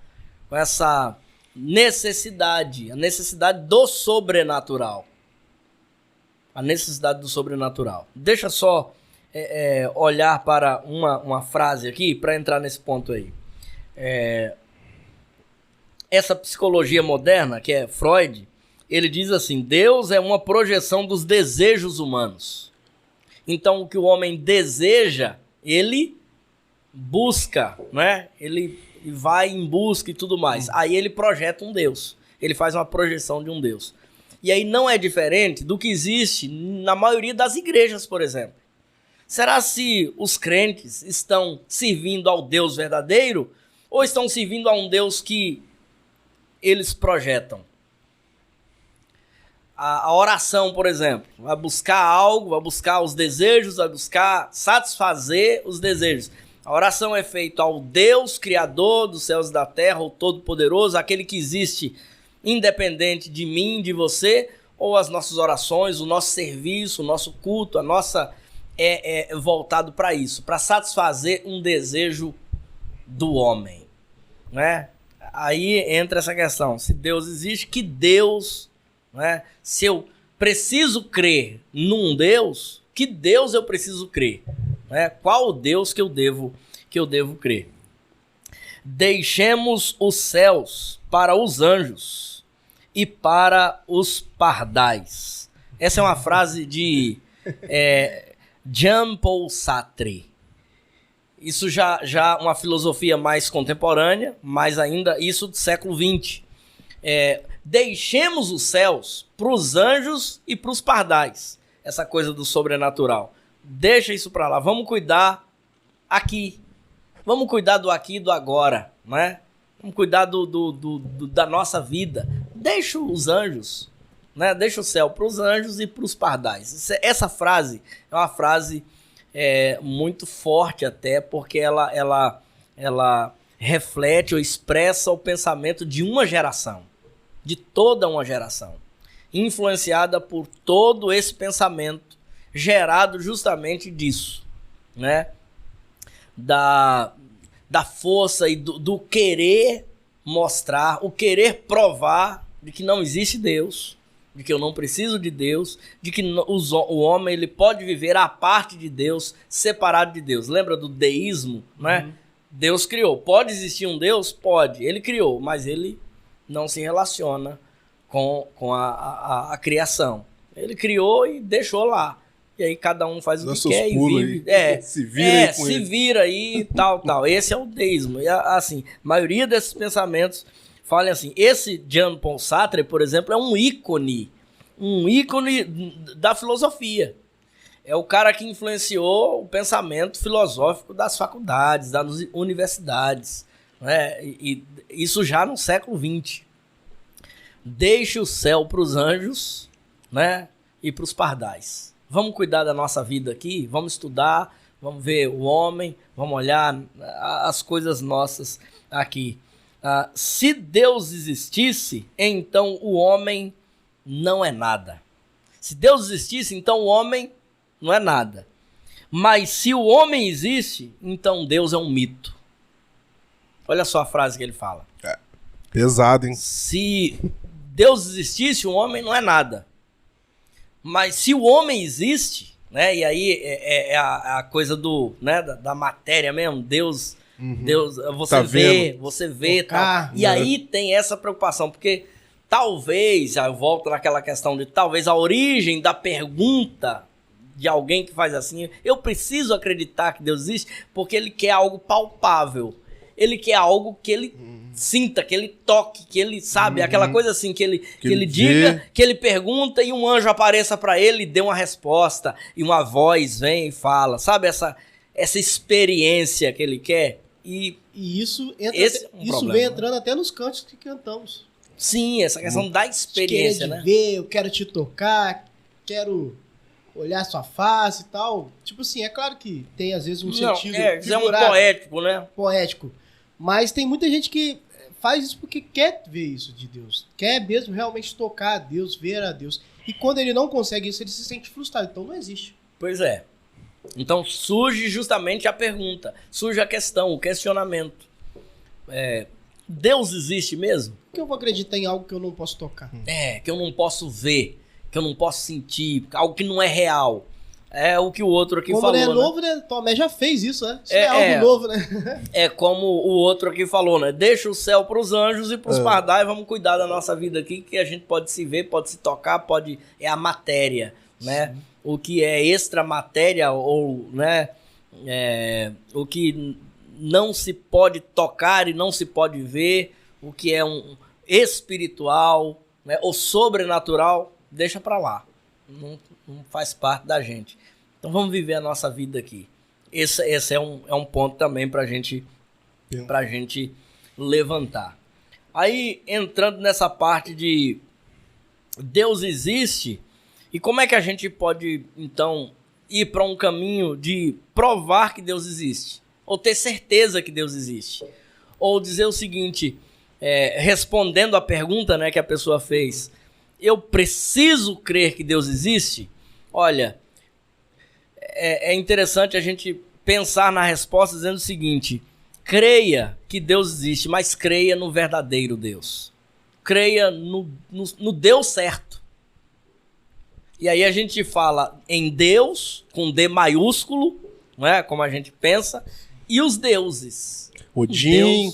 necessidade, a necessidade do sobrenatural. A necessidade do sobrenatural. Deixa só olhar para uma frase aqui, para entrar nesse ponto aí. Essa psicologia moderna, que é Freud, ele diz assim, Deus é uma projeção dos desejos humanos. Então, o que o homem deseja, ele busca, né? Ele vai em busca e tudo mais. Aí ele projeta um Deus. Ele faz uma projeção de um Deus. E aí não é diferente do que existe na maioria das igrejas, por exemplo. Será se os crentes estão servindo ao Deus verdadeiro ou estão servindo a um Deus que eles projetam? A oração, por exemplo, vai buscar algo, vai buscar os desejos, vai buscar satisfazer os desejos. A oração é feita ao Deus Criador dos céus e da terra, o Todo-Poderoso, aquele que existe independente de mim, de você, ou as nossas orações, o nosso serviço, o nosso culto, a nossa é voltado para isso, para satisfazer um desejo do homem, né? Aí entra essa questão, se Deus existe, que Deus, né? Se eu preciso crer num Deus, que Deus eu preciso crer, né? Qual o Deus que eu devo crer? Deixemos os céus para os anjos e para os pardais. Essa é uma frase de Jean Paul Sartre. isso já uma filosofia mais contemporânea, mas ainda isso do século XX. Deixemos os céus para os anjos e para os pardais. Essa coisa do sobrenatural. Deixa isso para lá. Vamos cuidar aqui. Vamos cuidar do aqui e do agora, né? Vamos cuidar da nossa vida. Deixa os anjos, né? Deixa o céu para os anjos e para os pardais. Essa frase é uma frase muito forte até, porque ela reflete ou expressa o pensamento de uma geração, de toda uma geração, influenciada por todo esse pensamento gerado justamente disso, né? Da força e do querer mostrar, o querer provar de que não existe Deus, de que eu não preciso de Deus, de que o homem ele pode viver à parte de Deus, separado de Deus. Lembra do deísmo, né? Deus criou. Pode existir um Deus? Pode. Ele criou, mas ele não se relaciona com a criação. Ele criou e deixou lá. E aí cada um faz o que quer e vive. Se vira aí, tal. Esse é o deísmo. E assim, a maioria desses pensamentos falam assim. Esse Jean-Paul Sartre, por exemplo, é um ícone da filosofia. É o cara que influenciou o pensamento filosófico das faculdades, das universidades, né? E isso já no século XX. Deixe o céu para os anjos, né? E para os pardais. Vamos cuidar da nossa vida aqui, vamos estudar, vamos ver o homem, vamos olhar as coisas nossas aqui. Se Deus existisse, então o homem não é nada. Se Deus existisse, então o homem não é nada. Mas se o homem existe, então Deus é um mito. Olha só a frase que ele fala. Pesado, hein? Se Deus existisse, o homem não é nada. Mas se o homem existe, né? E aí é a coisa da matéria mesmo. Deus, você vê, tal. E aí tem essa preocupação, porque talvez, já eu volto naquela questão de talvez a origem da pergunta de alguém que faz assim, eu preciso acreditar que Deus existe, porque ele quer algo palpável. Ele quer algo que ele sinta, que ele toque, que ele sabe, aquela coisa assim, que ele diga, que ele pergunta e um anjo apareça para ele e dê uma resposta, e uma voz vem e fala, sabe essa experiência que ele quer? E isso problema, vem entrando até nos cantos que cantamos. Sim, essa questão da experiência, né? Ver, eu quero te tocar, quero olhar sua face e tal. Tipo assim, é claro que tem às vezes um sentido é um poético, né? Poético. Mas tem muita gente que faz isso porque quer ver isso de Deus. Quer mesmo realmente tocar a Deus, ver a Deus. E quando ele não consegue isso, ele se sente frustrado. Então não existe. Pois é. Então surge justamente a pergunta, surge a questão, o questionamento. Deus existe mesmo? Por que eu vou acreditar em algo que eu não posso tocar? Que eu não posso ver, que eu não posso sentir, algo que não é real. É o que o outro aqui falou, né? Como não é novo, né? Tomé já fez isso, né? Isso é algo novo, né? É como o outro aqui falou, né? Deixa o céu para os anjos e para os pardais, vamos cuidar da nossa vida aqui, que a gente pode se ver, pode se tocar, é a matéria, né? Sim. O que é extra-matéria ou, né? O que não se pode tocar e não se pode ver, o que é um espiritual, né? Ou sobrenatural, deixa para lá. Não faz parte da gente. Então vamos viver a nossa vida aqui. Esse é um ponto também pra gente levantar. Aí, entrando nessa parte de Deus existe, e como é que a gente pode, então, ir para um caminho de provar que Deus existe? Ou ter certeza que Deus existe? Ou dizer o seguinte, respondendo a pergunta, né, que a pessoa fez, eu preciso crer que Deus existe? Olha, é interessante a gente pensar na resposta dizendo o seguinte, creia que Deus existe, mas creia no verdadeiro Deus. Creia no Deus certo. E aí a gente fala em Deus, com D maiúsculo, não é? Como a gente pensa, e os deuses. Odin.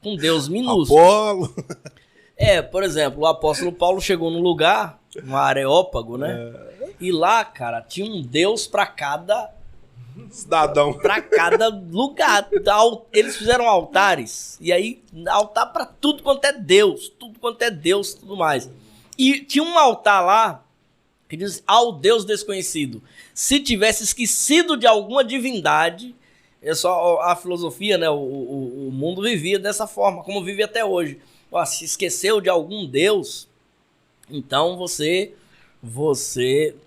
Com Deus minúsculo. Apolo. Por exemplo, o apóstolo Paulo chegou num lugar, um Areópago, né? E lá, cara, tinha um deus para cada Cidadão. Pra cada lugar. Eles fizeram altares. E aí, altar pra tudo quanto é Deus. Tudo quanto é Deus, tudo mais. E tinha um altar lá que diz ao Deus desconhecido. Se tivesse esquecido de alguma divindade, é só a filosofia, né? O mundo vivia dessa forma, como vive até hoje. Ó, se esqueceu de algum Deus, então você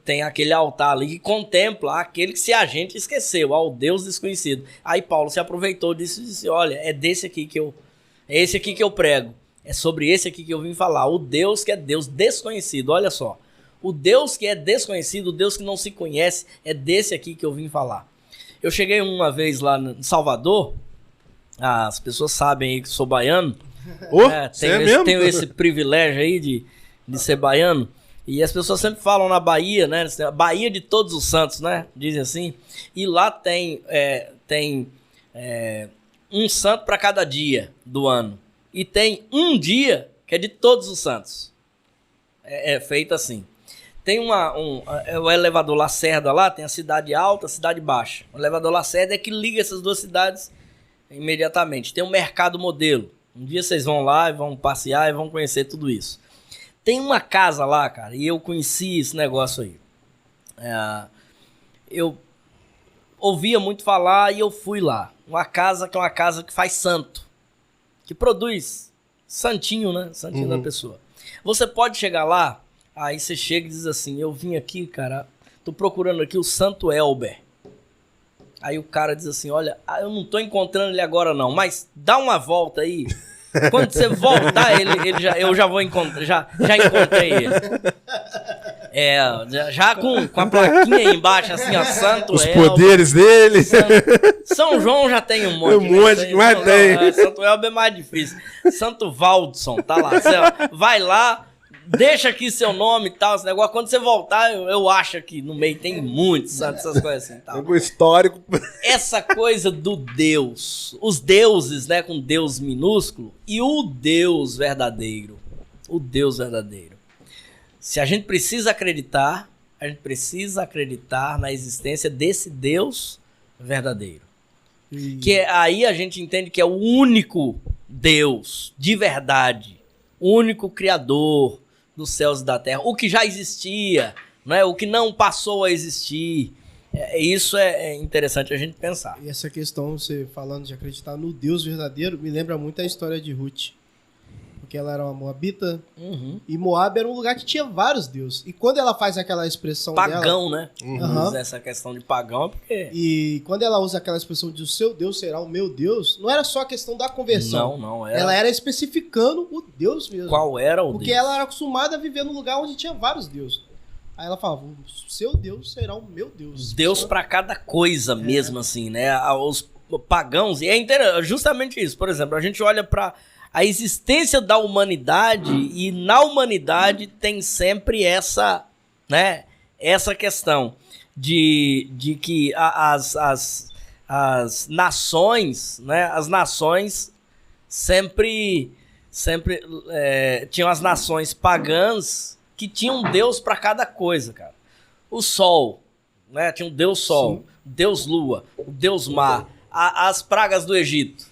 tem aquele altar ali que contempla aquele que se a gente esqueceu, ao Deus desconhecido. Aí Paulo se aproveitou disso e disse, olha, é esse aqui que eu prego. É sobre esse aqui que eu vim falar. O Deus que é Deus desconhecido, olha só. O Deus que é desconhecido, o Deus que não se conhece, é desse aqui que eu vim falar. Eu cheguei uma vez lá em Salvador, as pessoas sabem aí que sou baiano. Tenho esse privilégio aí de ser baiano. E as pessoas sempre falam na Bahia, né? Bahia de Todos os Santos, né? Dizem assim. E lá tem um santo para cada dia do ano. E tem um dia que é de Todos os Santos. É feito assim. Tem o elevador Lacerda lá, tem a cidade alta, a cidade baixa. O elevador Lacerda é que liga essas duas cidades imediatamente. Tem o mercado modelo. Um dia vocês vão lá e vão passear e vão conhecer tudo isso. Tem uma casa lá, cara, e eu conheci esse negócio aí. Eu ouvia muito falar e eu fui lá. Uma casa que é uma casa que faz santo. Que produz santinho, né? Santinho da pessoa. Você pode chegar lá, aí você chega e diz assim, eu vim aqui, cara, tô procurando aqui o Santo Elber. Aí o cara diz assim, olha, eu não tô encontrando ele agora não, mas dá uma volta aí. Quando você voltar, eu já vou encontrar, já encontrei ele. Já com a plaquinha aí embaixo, assim, ó, Santo Os Elber. Os poderes dele. São João já tem um monte. Mas tem. Santo Elber é mais difícil. Santo Valdson, tá lá. Você vai lá, deixa aqui seu nome e tal, esse negócio. Quando você voltar, eu acho que no meio tem muitos santos, essas coisas assim. Tal. Algo histórico. Essa coisa do Deus, os deuses, né, com Deus minúsculo, e o Deus verdadeiro. O Deus verdadeiro. Se a gente precisa acreditar na existência desse Deus verdadeiro. Que aí a gente entende que é o único Deus de verdade, o único Criador dos céus e da terra, o que já existia, né? O que não passou a existir. Isso é interessante a gente pensar. E essa questão, você falando de acreditar no Deus verdadeiro, me lembra muito a história de Ruth. Porque ela era uma moabita, e Moab era um lugar que tinha vários deuses. E quando ela faz aquela expressão pagão, dela... Pagão, né? Essa questão de pagão, porque... E quando ela usa aquela expressão de o seu Deus será o meu Deus, não era só a questão da conversão. Não era. Ela era especificando o Deus mesmo. Qual era o Porque Deus? ela era acostumada a viver num lugar onde tinha vários deuses. Aí ela falava, o seu Deus será o meu Deus. Deus para cada coisa mesmo, assim, né? Os pagãos, e é justamente isso. Por exemplo, a gente olha para a existência da humanidade e na humanidade tem sempre essa, né? Essa questão de que as nações, né? As nações sempre tinham as nações pagãs que tinham um Deus para cada coisa, cara. O sol, né? Tinha um Deus Sol, Deus Lua, o Deus Mar, as pragas do Egito,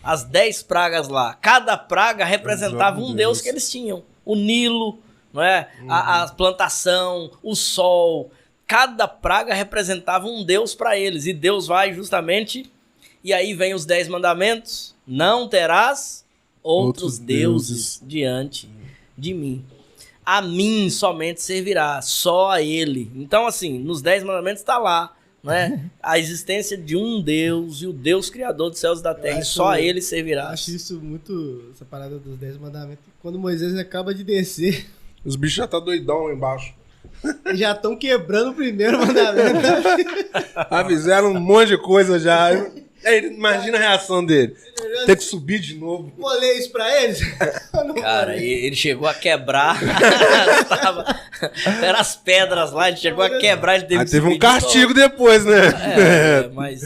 as 10 pragas lá. Cada praga representava um Deus que eles tinham. O Nilo, não é? A plantação, o sol. Cada praga representava um Deus para eles. E Deus vai justamente... E aí vem os 10 mandamentos. Não terás outros deuses diante de mim. A mim somente servirá, só a ele. Então, assim, nos 10 mandamentos está lá, né? A existência de um Deus e o Deus criador dos céus e da terra, e só a ele servirá. Eu acho isso muito, essa parada dos 10 mandamentos. Quando Moisés acaba de descer, os bichos já tá doidão lá embaixo. Eles já estão quebrando o primeiro mandamento. Fizeram um monte de coisa já. Imagina a reação dele. Ter que subir de novo. Molhei isso pra eles? Cara, ele chegou a quebrar. Era as pedras lá, ele chegou a quebrar. Ele teve, teve um castigo depois, né? Mas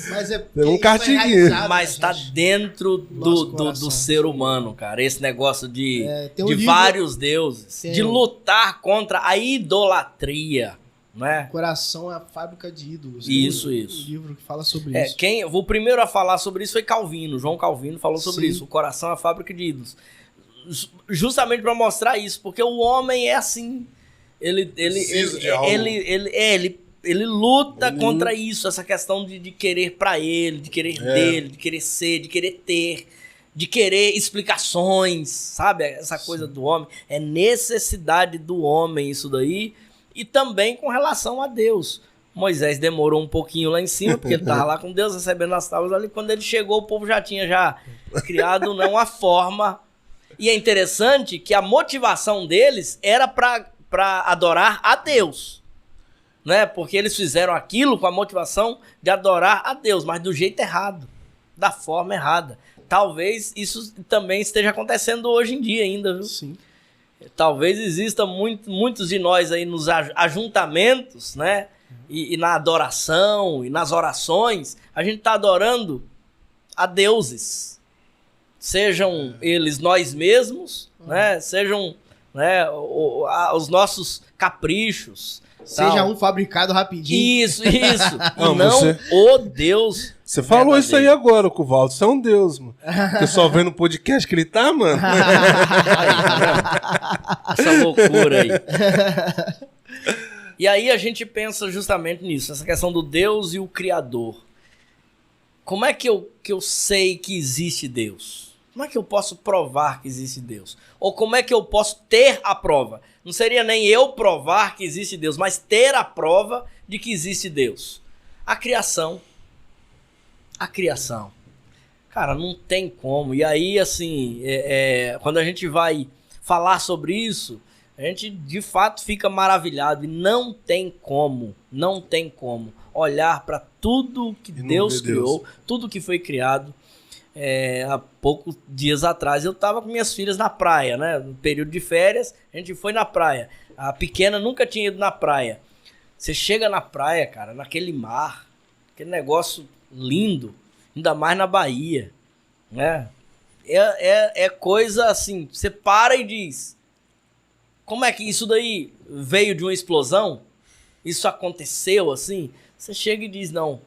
teve um castiguinho. Mas tá dentro do ser humano, cara. Esse negócio de livro, vários deuses. De lutar contra a idolatria. né? Coração é a fábrica de ídolos. Isso. Um livro que fala sobre isso. O primeiro a falar sobre isso foi Calvino. João Calvino falou sobre Sim. isso. O coração é a fábrica de ídolos. Justamente para mostrar isso, porque o homem é assim. Ele luta contra isso, essa questão de querer para ele, de querer dele, de querer ser, de querer ter, de querer explicações, sabe? Essa coisa do homem. É necessidade do homem isso daí. E também com relação a Deus. Moisés demorou um pouquinho lá em cima, porque ele estava lá com Deus, recebendo as tábuas ali. Quando ele chegou, o povo já tinha criado uma forma. E é interessante que a motivação deles era para adorar a Deus. Né? Porque eles fizeram aquilo com a motivação de adorar a Deus, mas do jeito errado, da forma errada. Talvez isso também esteja acontecendo hoje em dia ainda, viu? Sim. Talvez exista muitos de nós aí nos ajuntamentos, né? E na adoração, e nas orações, a gente está adorando a deuses. Sejam eles nós mesmos, né? Sejam, né, os nossos caprichos. Seja tal. um fabricado rapidinho. Isso. Não o Deus. Você falou isso aí agora com o Valdo. Você é um deus, mano. O pessoal vendo o podcast que ele tá, mano. Essa loucura aí. E aí a gente pensa justamente nisso, essa questão do Deus e o Criador. Como é que eu sei que existe Deus? Como é que eu posso provar que existe Deus? Ou como é que eu posso ter a prova? Não seria nem eu provar que existe Deus, mas ter a prova de que existe Deus. A criação. A criação. Cara, não tem como. E aí, assim, quando a gente vai falar sobre isso, a gente de fato fica maravilhado. E não tem como olhar para tudo que Deus criou, tudo que foi criado. Há poucos dias atrás eu estava com minhas filhas na praia, né? No período de férias, a gente foi na praia. A pequena nunca tinha ido na praia. Você chega na praia, cara, naquele mar, aquele negócio lindo, ainda mais na Bahia, né? É coisa assim, você para e diz, como é que isso daí veio de uma explosão? Isso aconteceu assim? Você chega e diz, não,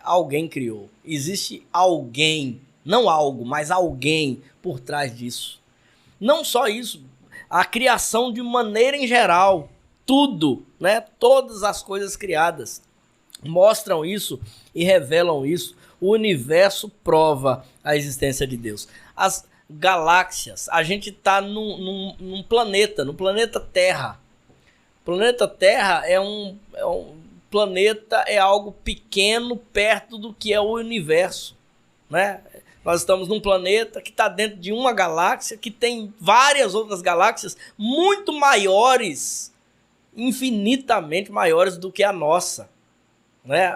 alguém criou. Existe alguém, não algo, mas alguém por trás disso. Não só isso, a criação de maneira em geral, tudo, né? Todas as coisas criadas mostram isso e revelam isso. O universo prova a existência de Deus. As galáxias, a gente está num planeta, no planeta Terra. O planeta Terra é um planeta, é algo pequeno perto do que é o universo, né? Nós estamos num planeta que está dentro de uma galáxia que tem várias outras galáxias muito maiores, infinitamente maiores do que a nossa, né?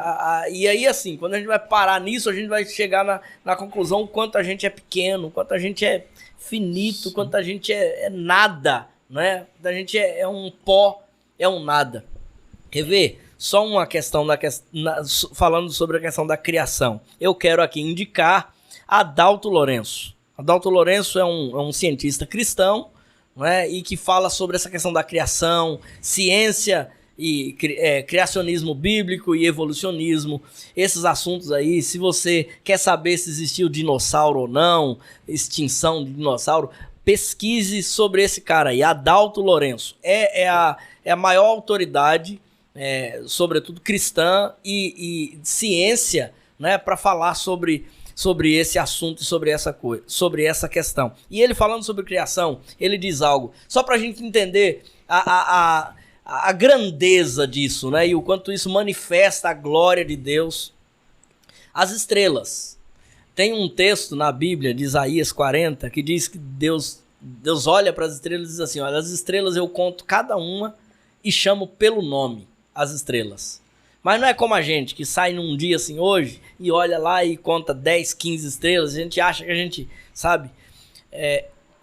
E aí, assim, quando a gente vai parar nisso, a gente vai chegar na conclusão o quanto a gente é pequeno, o quanto a gente é finito, o quanto a gente é nada, né? A gente é um pó, é um nada. Quer ver? Só uma questão falando sobre a questão da criação. Eu quero aqui indicar Adalto Lourenço. Adalto Lourenço é um cientista cristão, né, e que fala sobre essa questão da criação, ciência e criacionismo bíblico e evolucionismo, esses assuntos aí. Se você quer saber se existiu dinossauro ou não, extinção de dinossauro, pesquise sobre esse cara aí, Adalto Lourenço. É a maior autoridade, sobretudo cristã e ciência, né, para falar sobre esse assunto, sobre essa questão. E ele falando sobre criação, ele diz algo, só para a gente entender a grandeza disso, né, e o quanto isso manifesta a glória de Deus. As estrelas. Tem um texto na Bíblia de Isaías 40 que diz que Deus olha para as estrelas e diz assim, olha, as estrelas eu conto cada uma e chamo pelo nome as estrelas. Mas não é como a gente, que sai num dia assim hoje e olha lá e conta 10, 15 estrelas, a gente acha que a gente sabe.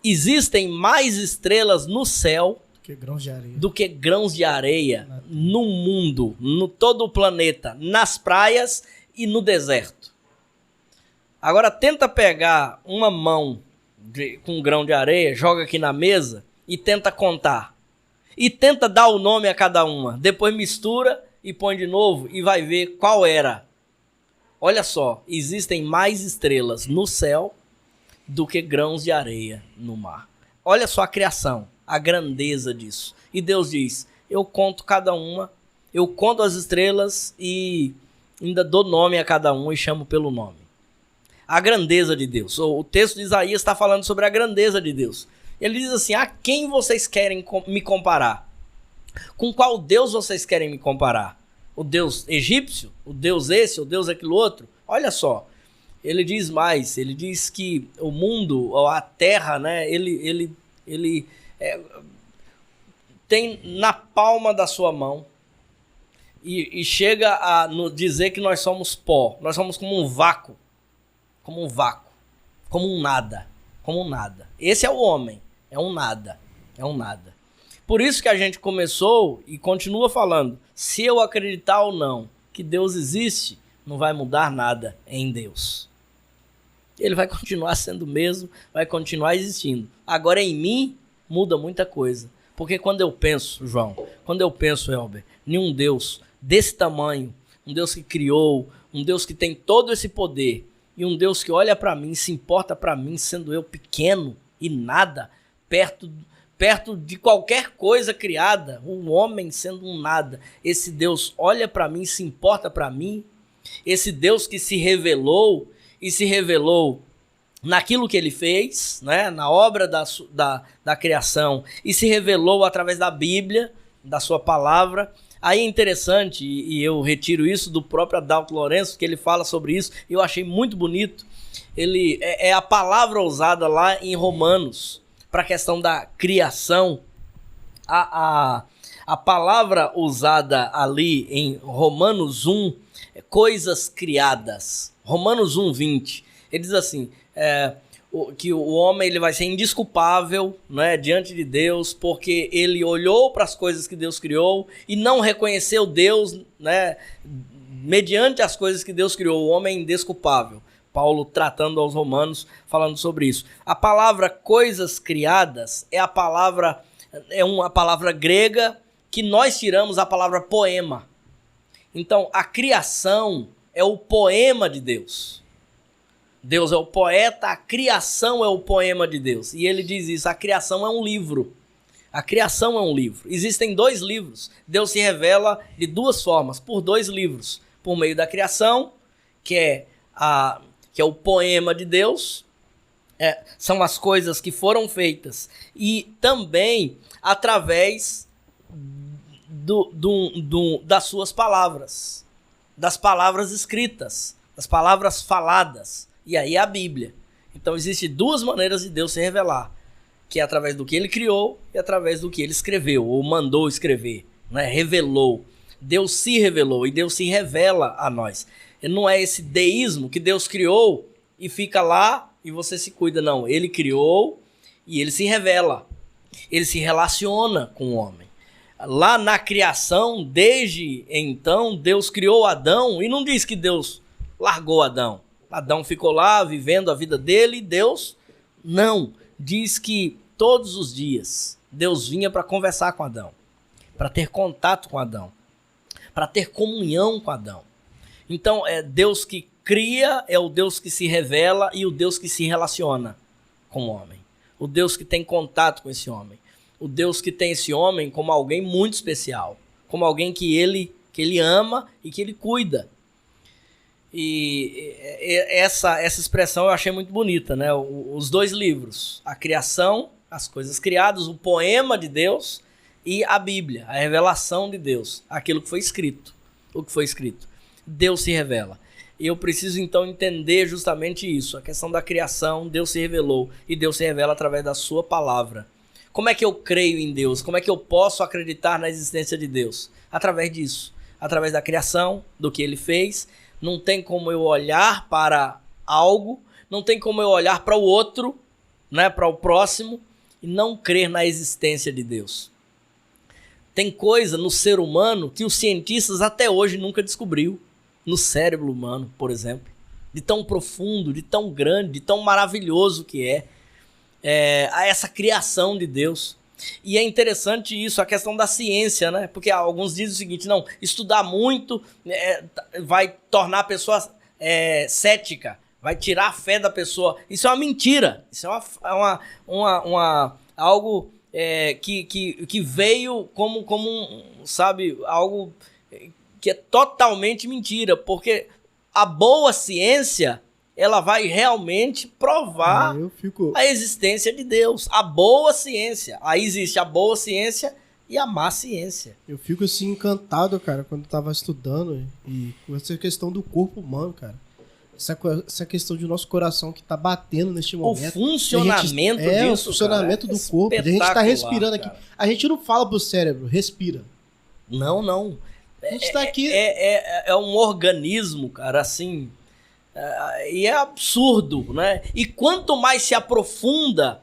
Existem mais estrelas no céu do que grãos de areia no mundo, no todo o planeta, nas praias e no deserto. Agora tenta pegar uma mão com um grão de areia, joga aqui na mesa e tenta contar. e tenta dar o nome a cada uma. Depois mistura e põe de novo e vai ver qual era. Olha só, existem mais estrelas no céu do que grãos de areia no mar. Olha só a criação, a grandeza disso. E Deus diz, eu conto cada uma, eu conto as estrelas e ainda dou nome a cada uma e chamo pelo nome. A grandeza de Deus. O texto de Isaías está falando sobre a grandeza de Deus. Ele diz assim, a quem vocês querem me comparar? Com qual Deus vocês querem me comparar? O Deus egípcio? O Deus esse? O Deus aquilo outro? Olha só, ele diz mais, ele diz que o mundo, ou a terra, né, ele tem na palma da sua mão e chega a dizer que nós somos pó, nós somos como um vácuo, como um nada. Esse é o homem, é um nada. Por isso que a gente começou e continua falando, se eu acreditar ou não que Deus existe, não vai mudar nada em Deus. Ele vai continuar sendo o mesmo, vai continuar existindo. Agora em mim muda muita coisa. Porque quando eu penso, João, Elber, em um Deus desse tamanho, um Deus que criou, um Deus que tem todo esse poder, e um Deus que olha para mim, se importa para mim, sendo eu pequeno e nada, perto de qualquer coisa criada, um homem sendo um nada. Esse Deus olha para mim, se importa para mim. Esse Deus que se revelou naquilo que ele fez, né, na obra da criação, e se revelou através da Bíblia, da sua palavra. Aí é interessante, e eu retiro isso do próprio Adalto Lourenço, que ele fala sobre isso, e eu achei muito bonito. Ele é a palavra usada lá em Romanos, para a questão da criação. A palavra usada ali em Romanos 1, coisas criadas. Romanos 1:20, ele diz assim, que o homem ele vai ser indesculpável, né, diante de Deus, porque ele olhou para as coisas que Deus criou e não reconheceu Deus, né, mediante as coisas que Deus criou. O homem é indesculpável. Paulo tratando aos romanos, falando sobre isso. A palavra coisas criadas é uma palavra grega que nós tiramos a palavra poema. Então, a criação é o poema de Deus. Deus é o poeta, a criação é o poema de Deus. E ele diz isso, a criação é um livro. A criação é um livro. Existem 2 livros. Deus se revela de 2 formas, por 2 livros. Por meio da criação, que é o poema de Deus, são as coisas que foram feitas, e também através das suas palavras, das palavras escritas, das palavras faladas, e aí a Bíblia. Então existem 2 maneiras de Deus se revelar, que é através do que ele criou e através do que ele escreveu, ou mandou escrever, né? Revelou. Deus se revelou e Deus se revela a nós. Não é esse deísmo que Deus criou e fica lá e você se cuida, não. Ele criou e ele se revela. Ele se relaciona com o homem. Lá na criação, desde então, Deus criou Adão e não diz que Deus largou Adão. Adão ficou lá vivendo a vida dele e Deus não. Diz que todos os dias Deus vinha para conversar com Adão, para ter contato com Adão, para ter comunhão com Adão. Então, é Deus que cria, é o Deus que se revela e o Deus que se relaciona com o homem. O Deus que tem contato com esse homem. O Deus que tem esse homem como alguém muito especial. Como alguém que ele ama e que ele cuida. E essa expressão eu achei muito bonita, né? Os 2 livros. A criação, as coisas criadas, o poema de Deus e a Bíblia, a revelação de Deus. Aquilo que foi escrito. O que foi escrito. Deus se revela. E eu preciso então entender justamente isso, a questão da criação. Deus se revelou e Deus se revela através da sua palavra. Como é que eu creio em Deus? Como é que eu posso acreditar na existência de Deus? Através disso, através da criação, do que ele fez. Não tem como eu olhar para algo, não tem como eu olhar para o outro, né, para o próximo, e não crer na existência de Deus. Tem coisa no ser humano que os cientistas até hoje nunca descobriu. No cérebro humano, por exemplo. De tão profundo, de tão grande, de tão maravilhoso que é essa criação de Deus. E é interessante isso, a questão da ciência, né? Porque alguns dizem o seguinte, não, estudar muito vai tornar a pessoa cética, vai tirar a fé da pessoa. Isso é uma mentira, isso é algo que veio como sabe, algo que é totalmente mentira, porque a boa ciência, ela vai realmente provar a existência de Deus. A boa ciência. Aí existe a boa ciência e a má ciência. Eu fico assim encantado, cara, quando eu tava estudando e com essa questão do corpo humano, cara. Essa questão de nosso coração que tá batendo neste momento. O funcionamento disso, o funcionamento do corpo. A gente tá respirando aqui. A gente não fala pro cérebro, respira. Não. A gente tá aqui. É um organismo, cara, assim. E é absurdo, né? E quanto mais se aprofunda,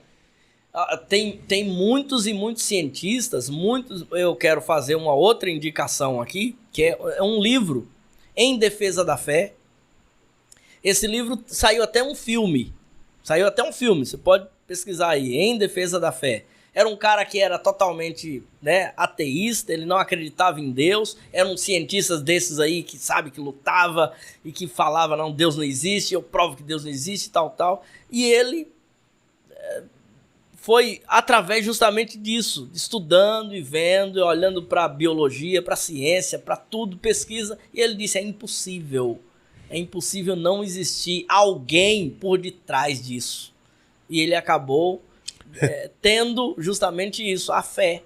tem muitos e muitos cientistas, eu quero fazer uma outra indicação aqui, que é um livro, Em Defesa da Fé. Esse livro saiu até um filme, você pode pesquisar aí, Em Defesa da Fé. Era um cara que era totalmente, né, ateísta, ele não acreditava em Deus, eram cientistas desses aí que sabe que lutava e que falava, não, Deus não existe, eu provo que Deus não existe, tal. E ele foi através justamente disso, estudando e vendo, e olhando para a biologia, para a ciência, para tudo, pesquisa, e ele disse, é impossível não existir alguém por detrás disso. E ele acabou tendo justamente isso, a fé.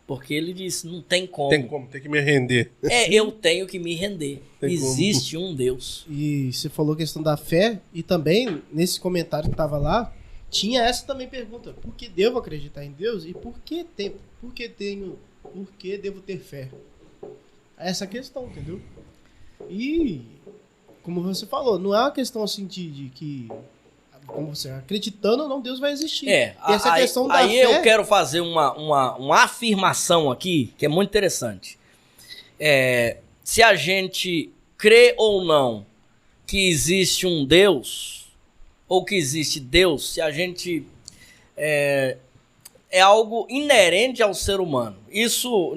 Porque ele disse, não tem como. Tem que me render. Eu tenho que me render. Existe um Deus. E você falou a questão da fé, e também, nesse comentário que tava lá, tinha essa também pergunta, por que devo acreditar em Deus? E por que devo ter fé? Essa questão, entendeu? E, como você falou, não é uma questão assim de que... Como você acreditando ou não, Deus vai existir. Essa questão da fé... eu quero fazer uma afirmação aqui, que é muito interessante. Se a gente crê ou não que existe um Deus, ou que existe Deus, se a gente... é algo inerente ao ser humano. Isso,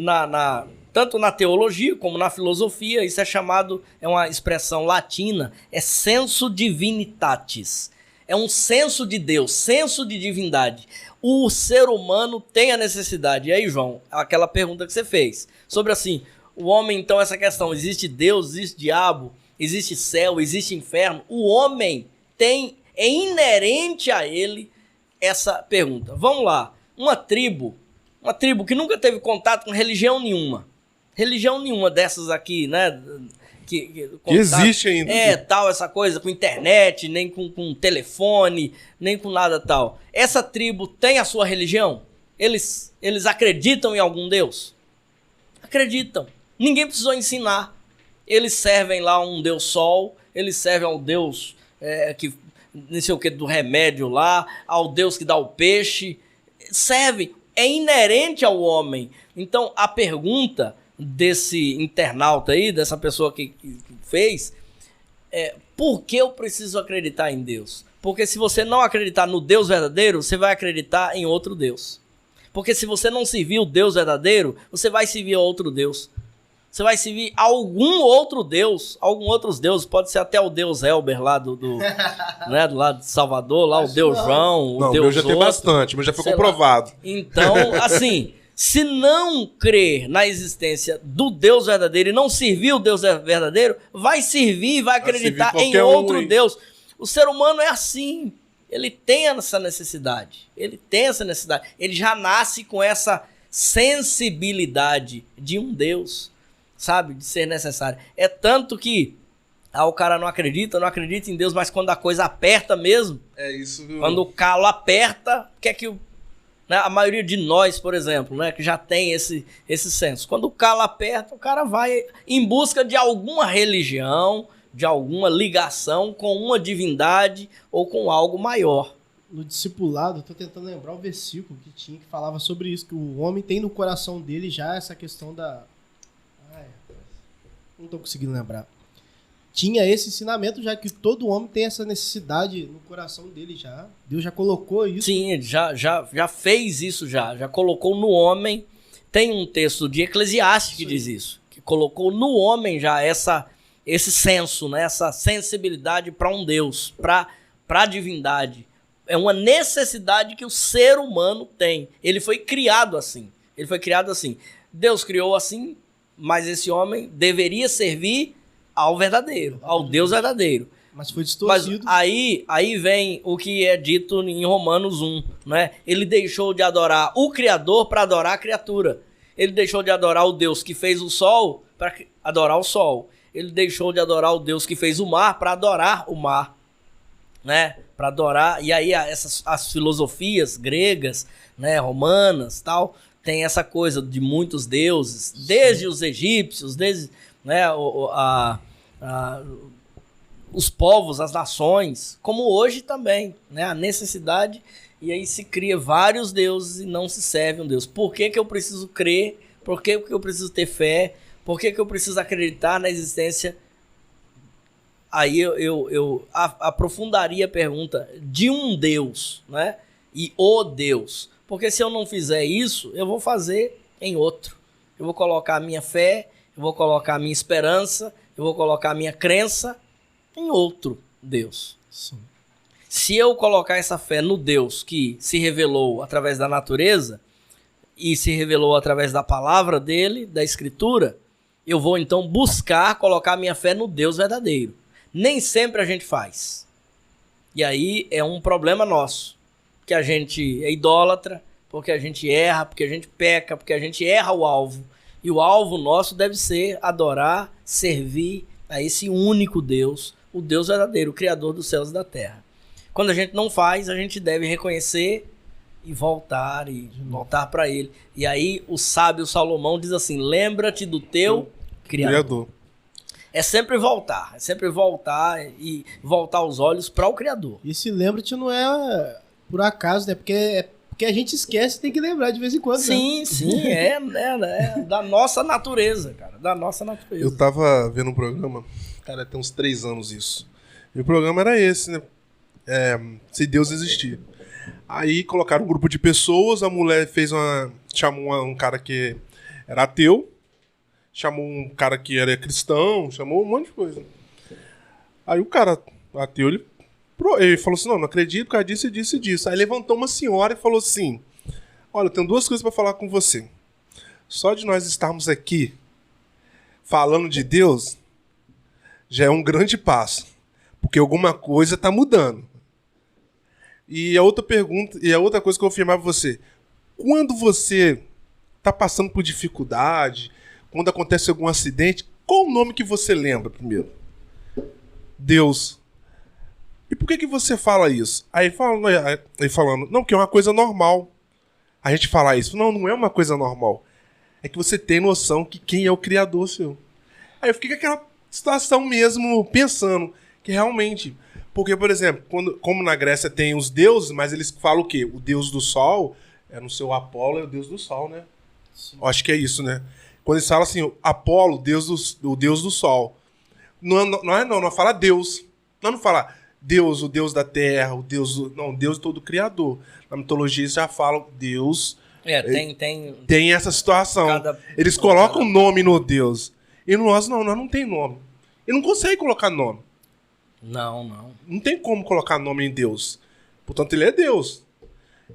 tanto na teologia como na filosofia, isso é uma expressão latina, é sensu divinitatis. É um senso de Deus, senso de divindade. O ser humano tem a necessidade. E aí, João, aquela pergunta que você fez, sobre assim, o homem, então, essa questão, existe Deus, existe diabo, existe céu, existe inferno. O homem é inerente a ele essa pergunta. Vamos lá, uma tribo que nunca teve contato com religião nenhuma dessas aqui, né? Que existe ainda. Tal, essa coisa, com internet, nem com telefone, nem com nada tal. Essa tribo tem a sua religião? Eles acreditam em algum Deus? Acreditam. Ninguém precisou ensinar. Eles servem lá um Deus Sol, eles servem ao Deus que não sei o que do remédio lá, ao Deus que dá o peixe. Servem. É inerente ao homem. Então, a pergunta desse internauta aí, dessa pessoa que fez, por que eu preciso acreditar em Deus? Porque se você não acreditar no Deus verdadeiro, você vai acreditar em outro Deus. Porque se você não servir o Deus verdadeiro, você vai servir outro Deus. Você vai servir algum outro Deus, alguns outros deuses, pode ser até o Deus Elber lá né, do lado de Salvador, lá o Deus João, o Deus meu já tem bastante, mas já foi comprovado. Então, assim... Se não crer na existência do Deus verdadeiro e não servir o Deus verdadeiro, vai servir e vai acreditar em outro Deus. O ser humano é assim. Ele tem essa necessidade. Ele já nasce com essa sensibilidade de um Deus, sabe? De ser necessário. É tanto que o cara não acredita em Deus, mas quando a coisa aperta mesmo, isso. Quando o calo aperta, o que é que a maioria de nós, por exemplo, né, que já tem esse senso. Quando o calo aperta, o cara vai em busca de alguma religião, de alguma ligação com uma divindade ou com algo maior. No discipulado, estou tentando lembrar o versículo que falava sobre isso, que o homem tem no coração dele já essa questão da... não estou conseguindo lembrar. tinha esse ensinamento já que todo homem tem essa necessidade no coração dele já. Deus já colocou isso. Sim, ele já fez isso já colocou no homem. Tem um texto de Eclesiastes que diz isso, que colocou no homem já esse senso, né, essa sensibilidade para um Deus, para a divindade. É uma necessidade que o ser humano tem. Ele foi criado assim. Deus criou assim, mas esse homem deveria servir ao verdadeiro, ao Deus verdadeiro. Mas foi distorcido. Mas aí vem o que é dito em Romanos 1, né? Ele deixou de adorar o Criador para adorar a criatura. Ele deixou de adorar o Deus que fez o sol para adorar o sol. Ele deixou de adorar o Deus que fez o mar para adorar o mar, né? Para adorar. E aí as filosofias gregas, né, romanas, tal, tem essa coisa de muitos deuses, desde os egípcios, desde, né, os povos, as nações, como hoje também, né, a necessidade, e aí se cria vários deuses e não se serve um Deus. Por que que eu preciso crer? Por que que eu preciso ter fé? Por que que eu preciso acreditar na existência? Aí eu aprofundaria a pergunta de um Deus, né? E o Deus. Porque se eu não fizer isso, eu vou fazer em outro. Eu vou colocar a minha fé, eu vou colocar a minha esperança, eu vou colocar a minha crença em outro Deus. Sim. Se eu colocar essa fé no Deus que se revelou através da natureza e se revelou através da palavra dele, da escritura, eu vou então buscar colocar a minha fé no Deus verdadeiro. Nem sempre a gente faz. E aí é um problema nosso. Que a gente é idólatra, porque a gente erra, porque a gente peca, porque a gente erra o alvo. E o alvo nosso deve ser adorar, servir a esse único Deus, o Deus verdadeiro, o Criador dos céus e da terra. Quando a gente não faz, a gente deve reconhecer e voltar para ele. E aí o sábio Salomão diz assim: lembra-te do teu Criador. É sempre voltar e voltar os olhos para o Criador. E se lembra-te não é por acaso, né? Porque a gente esquece e tem que lembrar de vez em quando. Sim, né? sim, é da nossa natureza, cara, da nossa natureza. Eu tava vendo um programa, cara, tem uns 3 anos isso. E o programa era esse, né? Se Deus existir. Aí colocaram um grupo de pessoas, a mulher chamou um cara que era ateu, chamou um cara que era cristão, chamou um monte de coisa. Aí o cara ateu, ele falou assim, não acredito por causa disso e disso e disso. Aí levantou uma senhora e falou assim, olha, eu tenho 2 coisas para falar com você. Só de nós estarmos aqui falando de Deus já é um grande passo, porque alguma coisa está mudando. E a outra pergunta, e a outra coisa que eu vou afirmar para você, quando você está passando por dificuldade, quando acontece algum acidente, qual o nome que você lembra primeiro? Deus. E por que você fala isso? Aí falando, não, que é uma coisa normal. A gente falar isso. Não é uma coisa normal. É que você tem noção que quem é o Criador seu. Aí eu fiquei com aquela situação mesmo, pensando que realmente... Porque, por exemplo, como na Grécia tem os deuses, mas eles falam o quê? O deus do sol, no seu Apolo é o deus do sol, né? Sim. Acho que é isso, né? Quando eles falam assim, Apolo, o deus do sol. Não fala Deus. Não fala Deus, o Deus da terra, o Deus... Não, Deus todo criador. Na mitologia eles já falam Deus... Tem essa situação. Eles colocam nome no Deus. E nós não tem nome. E não consegue colocar nome. Não. Não tem como colocar nome em Deus. Portanto, ele é Deus.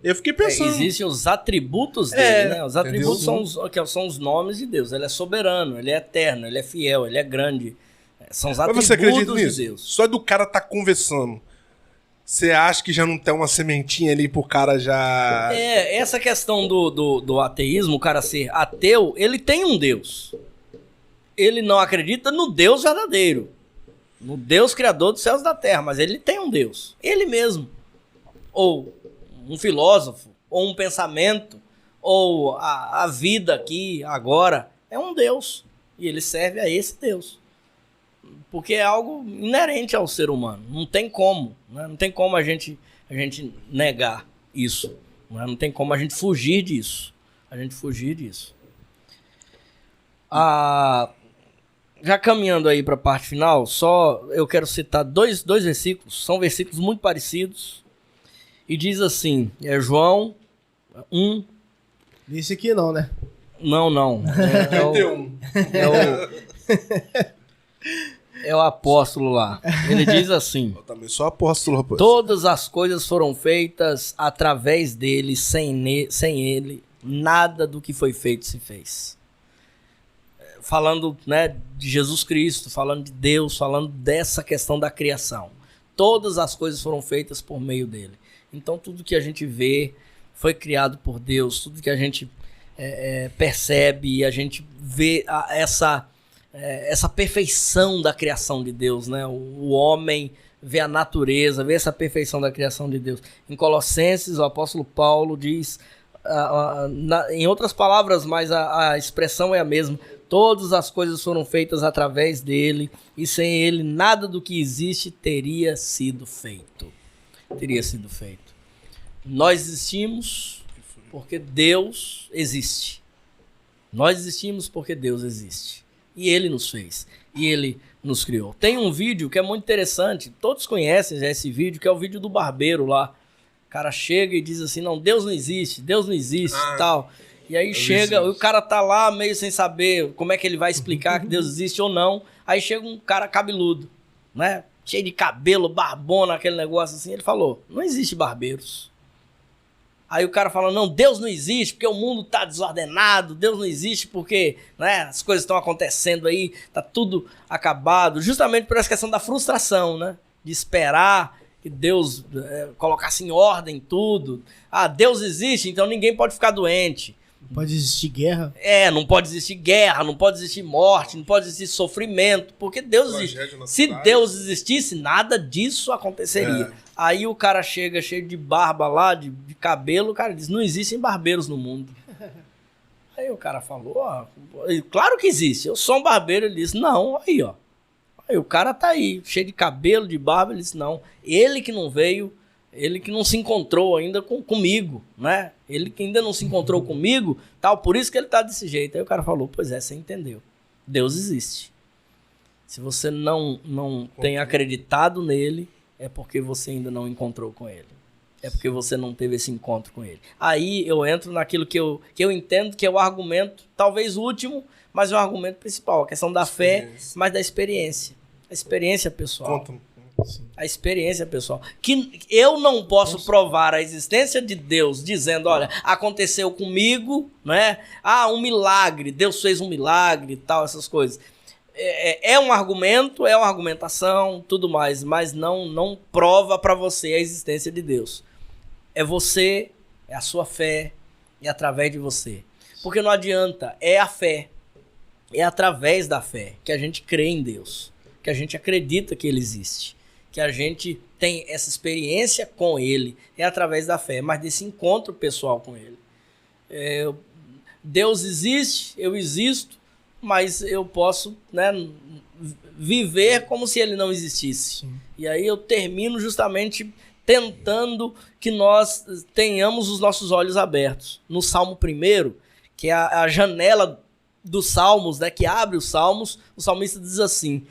Eu fiquei pensando... existem os atributos dele, né? Os atributos são os nomes de Deus. Ele é soberano, ele é eterno, ele é fiel, ele é grande. São os atributos de Deus. Só do cara estar conversando, você acha que já não tem uma sementinha ali pro cara já... Essa questão do ateísmo, o cara ser ateu, ele tem um Deus. Ele não acredita no Deus verdadeiro. No Deus criador dos céus e da terra, mas ele tem um Deus. Ele mesmo. Ou um filósofo, ou um pensamento, ou a vida aqui, agora, é um Deus. E ele serve a esse Deus. Porque é algo inerente ao ser humano. Não tem como. Né? Não tem como a gente negar isso. Né? Não tem como a gente fugir disso. Já caminhando aí para a parte final, só eu quero citar dois versículos, são versículos muito parecidos, e diz assim, João 1... Esse aqui não, né? Não. É o apóstolo lá. Ele diz assim, Eu também sou apóstolo, rapaz. todas as coisas foram feitas através dele, sem ele, nada do que foi feito se fez. Falando, né, de Jesus Cristo, falando de Deus, falando dessa questão da criação. Todas as coisas foram feitas por meio dele. Então tudo que a gente vê foi criado por Deus, tudo que a gente percebe e a gente vê essa perfeição da criação de Deus, né? O homem vê a natureza, vê essa perfeição da criação de Deus. Em Colossenses, o apóstolo Paulo diz, em outras palavras, mas a expressão é a mesma, todas as coisas foram feitas através dele, e sem ele nada do que existe teria sido feito. Nós existimos porque Deus existe. Nós existimos porque Deus existe. E ele nos fez. E ele nos criou. Tem um vídeo que é muito interessante. Todos conhecem já esse vídeo, que é o vídeo do barbeiro lá. O cara chega e diz assim, não, Deus não existe e tal. E aí chega, o cara tá lá meio sem saber como é que ele vai explicar que Deus existe ou não. Aí chega um cara cabeludo, né? Cheio de cabelo, barbona, aquele negócio assim. Ele falou, não existe barbeiros. Aí o cara fala, não, Deus não existe porque o mundo tá desordenado, Deus não existe porque, né, as coisas estão acontecendo aí, tá tudo acabado, justamente por essa questão da frustração, né, de esperar que Deus colocasse em ordem tudo. Ah, Deus existe, então ninguém pode ficar doente. Não pode existir guerra. Não pode existir guerra, não pode existir morte, não pode existir sofrimento, porque Deus existe. Se Deus existisse, nada disso aconteceria. Aí o cara chega cheio de barba lá, de cabelo, o cara diz, não existem barbeiros no mundo. Aí o cara falou, claro que existe, eu sou um barbeiro. Ele disse, não, aí ó. Aí o cara tá aí, cheio de cabelo, de barba, ele disse, não, ele que não veio, ele que não se encontrou ainda comigo, né? Ele que ainda não se encontrou comigo, tal, por isso que ele tá desse jeito. Aí o cara falou, pois é, você entendeu. Deus existe. Se você não tem acreditado nele, é porque você ainda não encontrou com ele. É porque você não teve esse encontro com ele. Aí eu entro naquilo que eu entendo que é o argumento, talvez último, mas é o argumento principal. A questão da fé, mas da experiência. A experiência pessoal. Conta. A experiência pessoal. Que eu não posso provar a existência de Deus dizendo, olha, aconteceu comigo, né? Um milagre, Deus fez um milagre e tal, essas coisas. É um argumento, é uma argumentação, tudo mais, mas não prova para você a existência de Deus. É você, é a sua fé, é através de você. Porque não adianta, é a fé, é através da fé que a gente crê em Deus, que a gente acredita que Ele existe, que a gente tem essa experiência com Ele, é através da fé, mas desse encontro pessoal com Ele. Deus existe, eu existo, mas eu posso, né, viver como se ele não existisse. Sim. E aí eu termino justamente tentando que nós tenhamos os nossos olhos abertos. No Salmo 1, que é a janela dos Salmos, né, que abre os Salmos, o salmista diz assim,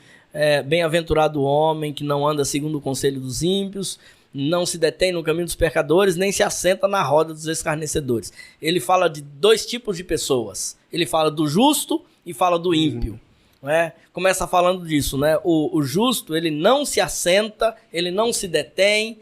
bem-aventurado o homem que não anda segundo o conselho dos ímpios, não se detém no caminho dos pecadores, nem se assenta na roda dos escarnecedores. Ele fala de dois tipos de pessoas. Ele fala do justo e fala do ímpio. Né? Começa falando disso, né? O justo, ele não se assenta, ele não se detém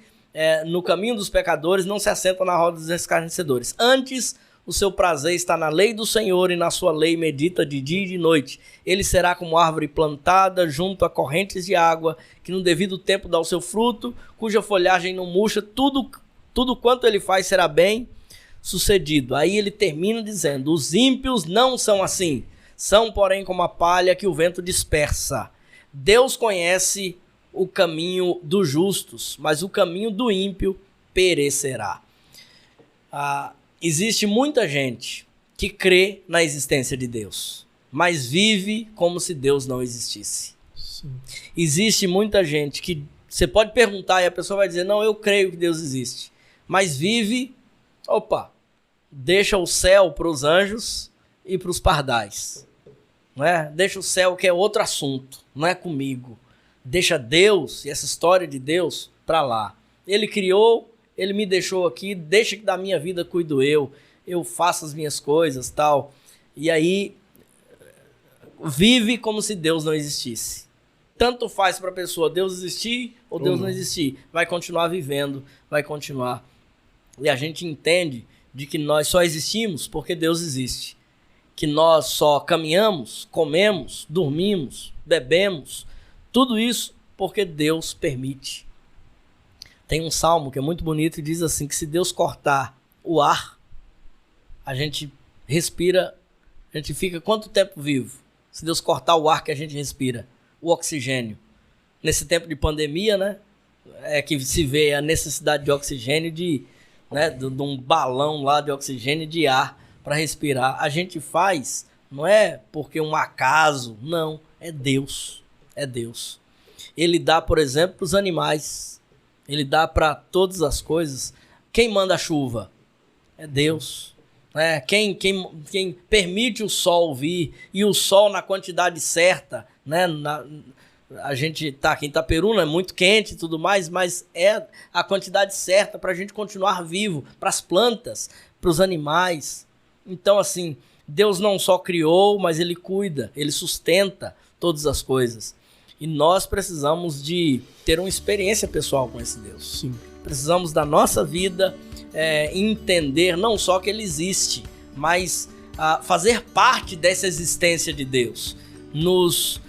no caminho dos pecadores, não se assenta na roda dos escarnecedores. Antes, o seu prazer está na lei do Senhor e na sua lei medita de dia e de noite. Ele será como árvore plantada junto a correntes de água, que no devido tempo dá o seu fruto, cuja folhagem não murcha, tudo quanto ele faz será bem sucedido. Aí ele termina dizendo, os ímpios não são assim, são, porém, como a palha que o vento dispersa. Deus conhece o caminho dos justos, mas o caminho do ímpio perecerá. Existe muita gente que crê na existência de Deus, mas vive como se Deus não existisse. Sim. Existe muita gente que você pode perguntar e a pessoa vai dizer, não, eu creio que Deus existe, mas vive, deixa o céu para os anjos e para os pardais. não é? Deixa o céu, que é outro assunto, não é comigo. Deixa Deus e essa história de Deus para lá. Ele criou, ele me deixou aqui, deixa que da minha vida cuido eu faço as minhas coisas, tal. E aí vive como se Deus não existisse. Tanto faz para a pessoa Deus existir ou Deus não existir. Vai continuar vivendo, vai continuar. E a gente entende de que nós só existimos porque Deus existe. Que nós só caminhamos, comemos, dormimos, bebemos. Tudo isso porque Deus permite. Tem um salmo que é muito bonito e diz assim, que se Deus cortar o ar, a gente respira, a gente fica quanto tempo vivo? Se Deus cortar o ar que a gente respira, o oxigênio. Nesse tempo de pandemia, né? É que se vê a necessidade de oxigênio, de um balão lá de oxigênio de ar para respirar. A gente faz, não é porque um acaso, não, é Deus. É Deus. Ele dá, por exemplo, para os animais. Ele dá para todas as coisas. Quem manda a chuva? É Deus. Quem permite o sol vir, e o sol na quantidade certa, né? A gente tá aqui em Itaperuna, é muito quente e tudo mais, mas é a quantidade certa para a gente continuar vivo, para as plantas, para os animais. Então, assim, Deus não só criou, mas Ele cuida, Ele sustenta todas as coisas. E nós precisamos de ter uma experiência pessoal com esse Deus. Sim. Precisamos da nossa vida entender não só que Ele existe, mas fazer parte dessa existência de Deus. Nos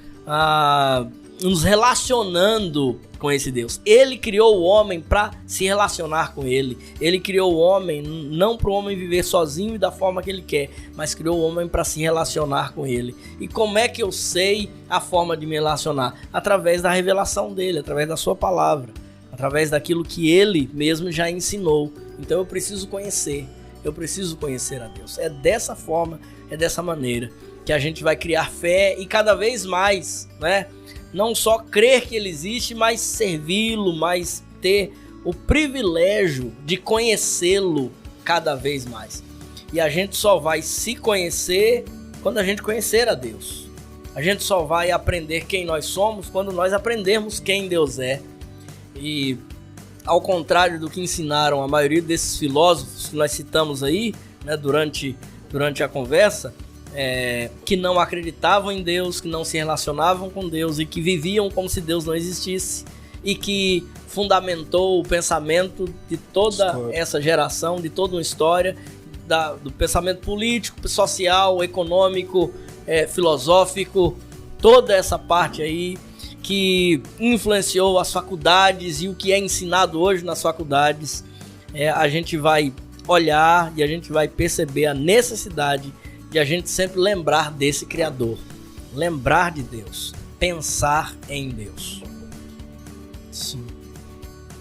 relacionando com esse Deus. Ele criou o homem para se relacionar com Ele. Ele criou o homem não para o homem viver sozinho e da forma que ele quer, mas criou o homem para se relacionar com Ele. E como é que eu sei a forma de me relacionar? Através da revelação dele, através da sua palavra, através daquilo que Ele mesmo já ensinou. Então eu preciso conhecer a Deus. É dessa forma, é dessa maneira que a gente vai criar fé e cada vez mais, né? Não só crer que Ele existe, mas servi-lo, mas ter o privilégio de conhecê-lo cada vez mais. E a gente só vai se conhecer quando a gente conhecer a Deus. A gente só vai aprender quem nós somos quando nós aprendermos quem Deus é. E ao contrário do que ensinaram a maioria desses filósofos que nós citamos aí, né, durante a conversa, que não acreditavam em Deus, que não se relacionavam com Deus e que viviam como se Deus não existisse, e que fundamentou o pensamento de toda essa geração, de toda uma história, do pensamento político, social, econômico, filosófico, toda essa parte aí que influenciou as faculdades e o que é ensinado hoje nas faculdades. A gente vai olhar e a gente vai perceber a necessidade de a gente sempre lembrar desse Criador, lembrar de Deus, pensar em Deus. Sim.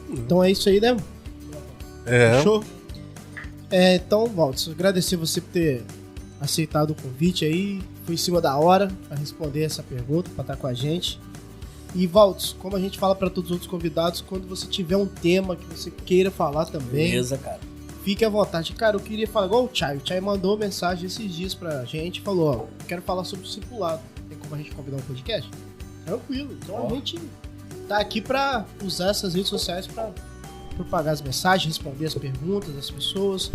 Então é isso aí, né? Fechou? Então, Valdes, agradecer você por ter aceitado o convite aí. Foi em cima da hora para responder essa pergunta, para estar com a gente. E, Valdes, como a gente fala para todos os outros convidados, quando você tiver um tema que você queira falar também, beleza, cara, fique à vontade. Cara, eu queria falar igual o Chay. O Chay mandou mensagem esses dias pra gente, falou, ó, quero falar sobre o discipulado. Tem como a gente convidar um podcast? Tranquilo. Então a gente tá aqui pra usar essas redes sociais pra propagar as mensagens, responder as perguntas das pessoas.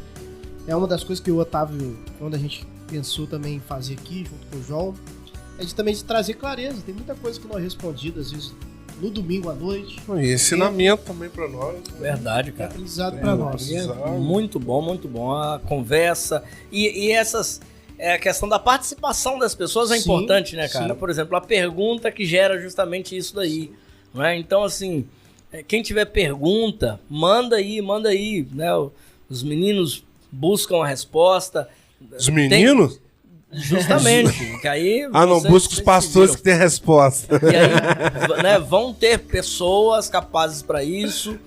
É uma das coisas que o Otávio, quando a gente pensou também em fazer aqui, junto com o João, é de trazer clareza. Tem muita coisa que não é respondida, às vezes, no domingo à noite. E ensinamento também pra nós. Verdade, cara. Aprendizado pra nós. Muito bom a conversa. E essas... a questão da participação das pessoas é importante, né, cara? Sim. Por exemplo, a pergunta que gera justamente isso daí. Não é? Então, assim, quem tiver pergunta, manda aí, né? Os meninos buscam a resposta. Os meninos? Justamente. Que aí não, busca os pastores que têm a resposta. E aí, né, vão ter pessoas capazes para isso,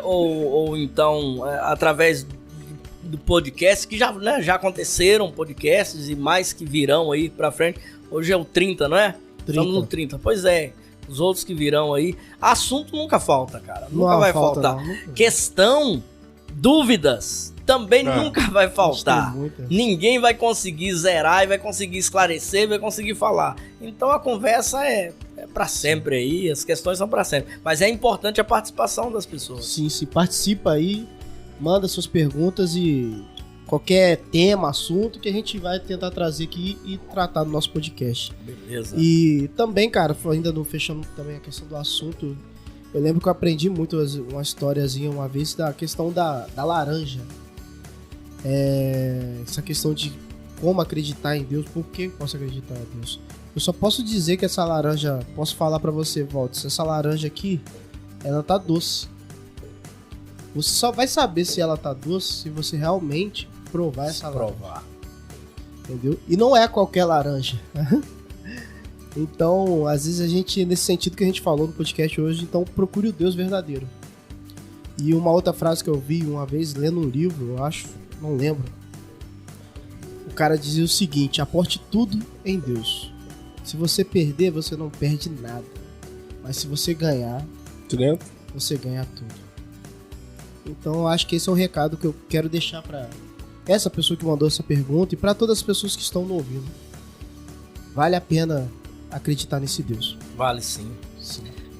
ou então, através do podcast, que já aconteceram podcasts e mais que virão aí pra frente. Hoje é o 30, não é? 30. Estamos no 30. Pois é, os outros que virão aí. Assunto nunca falta, cara. Nunca vai faltar. Não. Questão, dúvidas, também nunca vai faltar. Tem muita. Ninguém vai conseguir zerar e vai conseguir esclarecer, vai conseguir falar. Então a conversa é para sempre aí, as questões são para sempre. Mas é importante a participação das pessoas. Sim, participa aí, manda suas perguntas e qualquer tema, assunto que a gente vai tentar trazer aqui e tratar no nosso podcast. Beleza. E também, cara, ainda não fechando também a questão do assunto, eu lembro que eu aprendi muito uma historiazinha uma vez da questão da laranja. Essa questão de como acreditar em Deus, por que posso acreditar em Deus? Eu só posso dizer que essa laranja, posso falar pra você, Walter, essa laranja aqui, ela tá doce. Você só vai saber se ela tá doce se você realmente provar essa laranja. Entendeu? E não é qualquer laranja. Então, às vezes a gente, nesse sentido que a gente falou no podcast hoje, então procure o Deus verdadeiro. E uma outra frase que eu vi uma vez lendo um livro, eu acho, não lembro. O cara dizia o seguinte: aporte tudo em Deus. Se você perder, você não perde nada. Mas se você ganhar, você ganha tudo. Então eu acho que esse é o recado que eu quero deixar pra essa pessoa que mandou essa pergunta e pra todas as pessoas que estão no ouvindo. Vale a pena acreditar nesse Deus. Vale sim.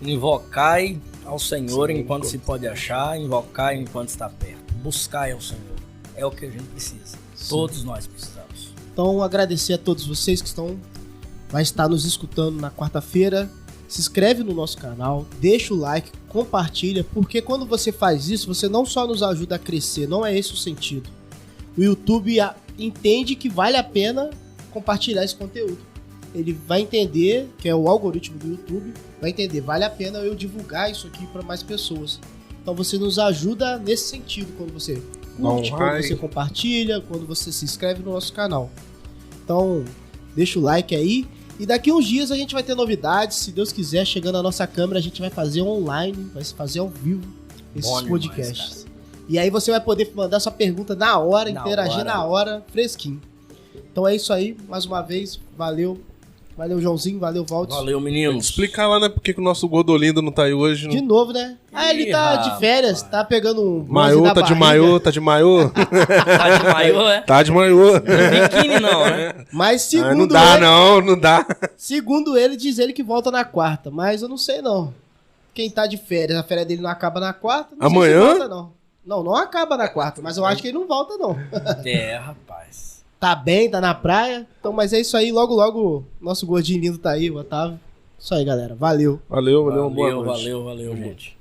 Invocai ao Senhor enquanto se pode achar, invocai enquanto está perto. Buscai ao Senhor. É o que a gente precisa. Sim. Todos nós precisamos. Então, agradecer a todos vocês que vai estar nos escutando na quarta-feira. Se inscreve no nosso canal, deixa o like, compartilha, porque quando você faz isso, você não só nos ajuda a crescer, não é esse o sentido. O YouTube entende que vale a pena compartilhar esse conteúdo. Ele vai entender, que é o algoritmo do YouTube, vai entender, vale a pena eu divulgar isso aqui para mais pessoas. Então você nos ajuda nesse sentido, quando você curte, quando você compartilha, quando você se inscreve no nosso canal. Então, deixa o like aí. E daqui uns dias a gente vai ter novidades, se Deus quiser, chegando a nossa câmera, a gente vai fazer online, vai fazer ao vivo esses podcasts. E aí você vai poder mandar sua pergunta na hora, interagir na hora, fresquinho. Então é isso aí, mais uma vez, valeu. Valeu, Joãozinho, valeu, Valdes. Valeu, meninos. Explicar lá, né, por que o nosso Godolindo não tá aí hoje. De novo, né? Ele tá de férias, tá pegando um maiô, tá de maiô. Tá de maiô, é? Tá de maiô. Biquíni não, né? Mas segundo não dá, ele, não dá. Segundo ele, diz ele que volta na quarta, mas eu não sei não. Quem tá de férias, a férias dele não acaba na quarta, não amanhã? Sei se volta, não. Não acaba na quarta, mas eu acho que ele não volta, não. Rapaz. Tá bem, tá na praia. Então, mas é isso aí. Logo, logo, nosso gordinho lindo tá aí, o Otávio. Isso aí, galera. Valeu. Valeu, boa noite. Valeu, gente.